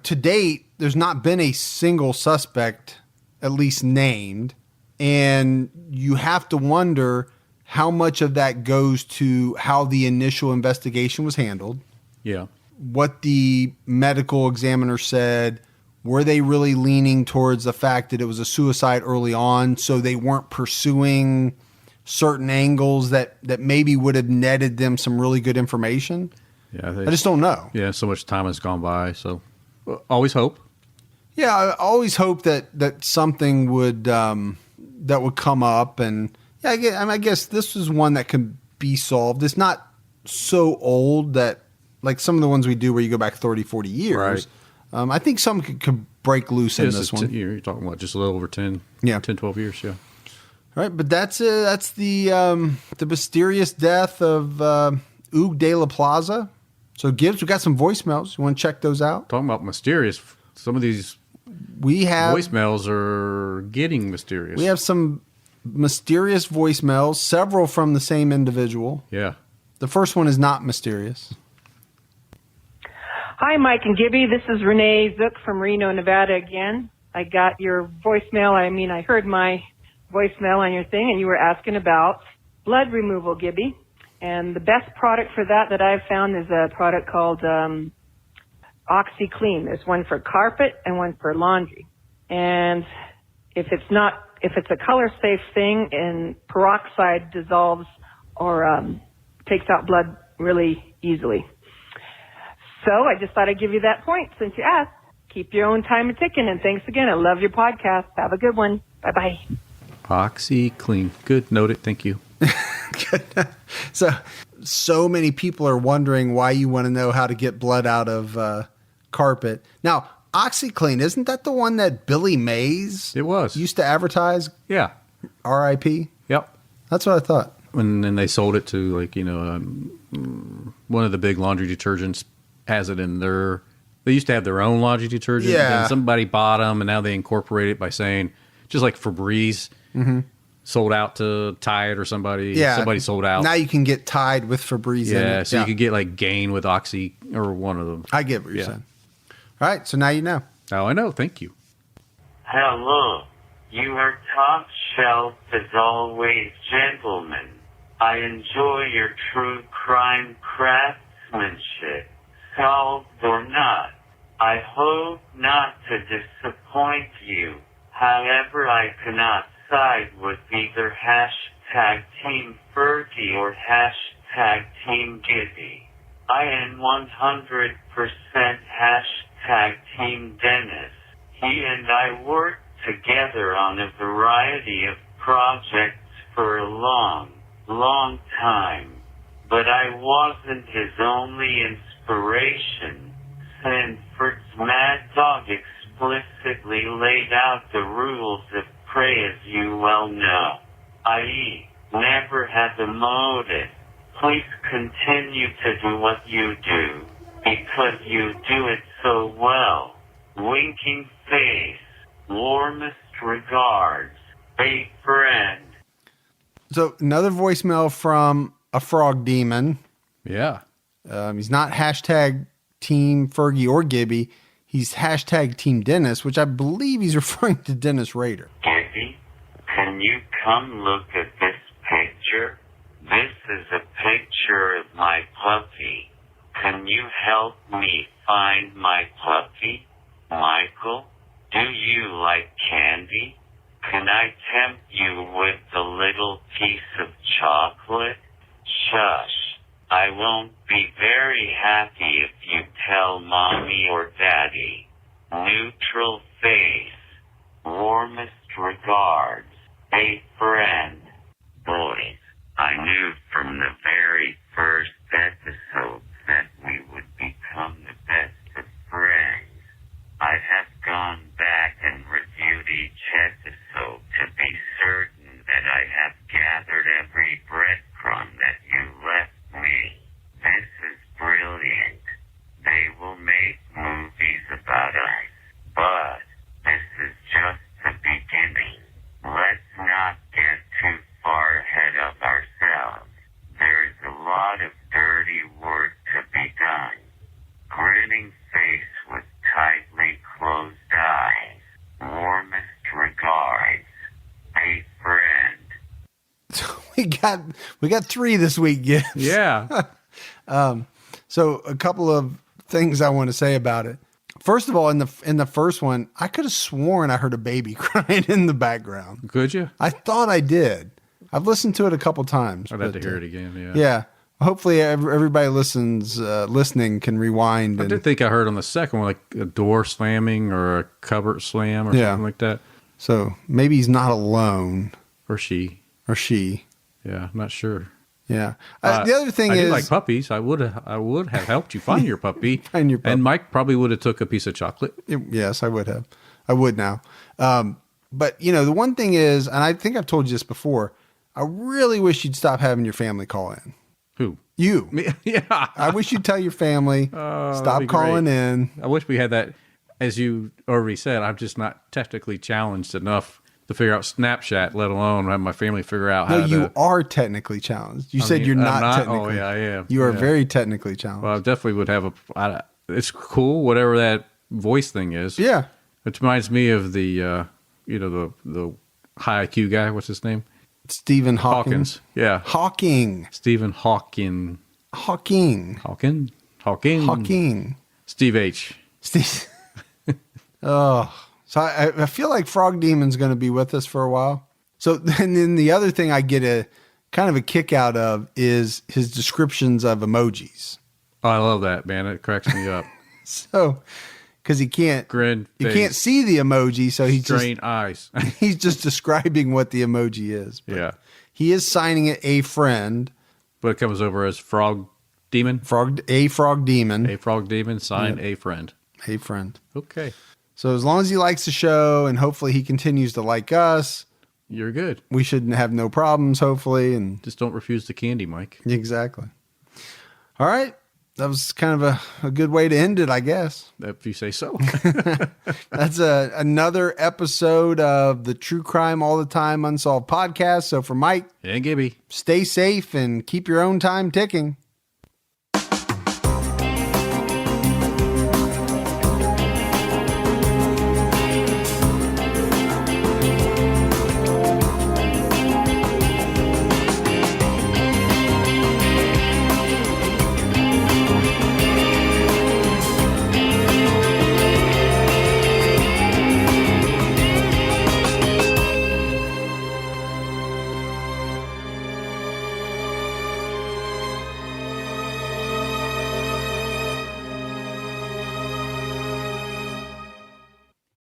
to date, there's not been a single suspect, at least named, and you have to wonder how much of that goes to how the initial investigation was handled. Yeah. What the medical examiner said. Were they really leaning towards the fact that it was a suicide early on, so they weren't pursuing certain angles that maybe would have netted them some really good information? Yeah, I just don't know. Yeah, so much time has gone by, so always hope. Yeah, I always hope that something would that would come up, and yeah, I guess this is one that could be solved. It's not so old that, like some of the ones we do where you go back 30, 40 years. Right. I think some could break loose in this one. You're talking about just a little over 10, 12 years, yeah. All right, but that's the mysterious death of Hugue De La Plaza. So, Gibbs, we got some voicemails. You want to check those out? Talking about mysterious, some of these voicemails are getting mysterious. We have some mysterious voicemails, several from the same individual. Yeah. The first one is not mysterious. Hi, Mike and Gibby. This is Renee Zook from Reno, Nevada again. I got your voicemail. I heard my voicemail on your thing, and you were asking about blood removal, Gibby. And the best product for that I've found is a product called OxyClean. There's one for carpet and one for laundry. And if it's a color safe thing, and peroxide dissolves or takes out blood really easily. So I just thought I'd give you that point since you asked. Keep your own time a-ticking, and thanks again. I love your podcast. Have a good one. Bye-bye. OxyClean. Good. Noted. Thank you. So many people are wondering why you want to know how to get blood out of carpet. Now, OxyClean, isn't that the one that Billy Mays It was. used to advertise? Yeah. R.I.P. Yep. That's what I thought. And then they sold it to one of the big laundry detergents has it in their. They used to have their own laundry detergent. Yeah. And somebody bought them, and now they incorporate it by saying, just like Febreze sold out to Tide or somebody. Yeah. Somebody sold out. Now you can get Tide with Febreze in it. Yeah, so you could get like Gain with Oxy or one of them. I get what you're saying. All right, so now you know. Oh, I know. Thank you. Hello. Your top shelf is always gentlemen. I enjoy your true crime craftsmanship, solved or not. I hope not to disappoint you. However, I cannot side with either hashtag Team Fergie or hashtag Team Gibby. I am 100% hashtag Team Dennis. He and I worked together on a variety of projects for a long, long time. But I wasn't his only inspiration. Sanford's Mad Dog explicitly laid out the rules of prey, as you well know, i.e., never had the motive. Please continue to do what you do, because you do it so well. Winking face, warmest regards, a friend. So another voicemail from a frog demon. Yeah. He's not hashtag Team Fergie or Gibby. He's hashtag Team Dennis, which I believe he's referring to Dennis Rader. Gibby, can you come look at this picture? This is a picture of my puppy. Can you help me find my puppy? Michael, do you like candy? Can I tempt you with a little piece of chocolate? Shush. I won't be very happy if you tell mommy or daddy. Neutral face. Warmest regards. A friend. Boys, I knew from the very first episode that we would become the best of friends. I have gone back and reviewed each episode to be certain that I have gathered every breadcrumb that you left me. This is brilliant. They will make movies about us, but this is just the beginning. Let's not get too far ahead of ourselves. There's a lot of dirty work to be done. Grinning face with tightly closed eyes. Warmest regards. A friend. We got 3 this week, Gibbs. Yeah. So a couple of things I want to say about it. First of all, in the first one, I could have sworn I heard a baby crying in the background. Could you? I thought I did. I've listened to it a couple times. I'd have to hear it again. Yeah. Yeah. Hopefully everybody listening can rewind. I did think I heard on the second one, like a door slamming or a cupboard slam or something like that. So maybe he's not alone. Or she. Yeah, I'm not sure. Yeah. The other thing is, I do like puppies. I would have helped you find your puppy. Find your puppy. And Mike probably would have took a piece of chocolate. Yes, I would have. I would now. But the one thing is, and I think I've told you this before, I really wish you'd stop having your family call in. Who? You. Me? Yeah. I wish you'd tell your family, stop calling in. I wish we had that. As you already said, I'm just not technically challenged enough to figure out Snapchat, let alone have my family figure out how to. No, you are technically challenged. You said you're not technically. Oh, yeah, I am. You are very technically challenged. Well, I definitely would have it's cool, whatever that voice thing is. Yeah. It reminds me of the, the high IQ guy. What's his name? Stephen Hawkins. Yeah. Hawking. Stephen Hawking. Steve H. Steve. Oh, so I feel like Frog Demon's going to be with us for a while. So then the other thing I get a kind of a kick out of is his descriptions of emojis. Oh, I love that, man. It cracks me up. So, because he can't see the emoji, so he's strained eyes. He's just describing what the emoji is. But yeah, he is signing it a friend, but it comes over as Frog Demon. A frog demon signed a friend. Hey, friend. Okay. So as long as he likes the show and hopefully he continues to like us, you're good. We should have no problems, hopefully. And just don't refuse the candy, Mike. Exactly. All right. That was kind of a good way to end it, I guess. If you say so. That's another episode of the True Crime All the Time Unsolved podcast. So for Mike and Gibby, stay safe and keep your own time ticking.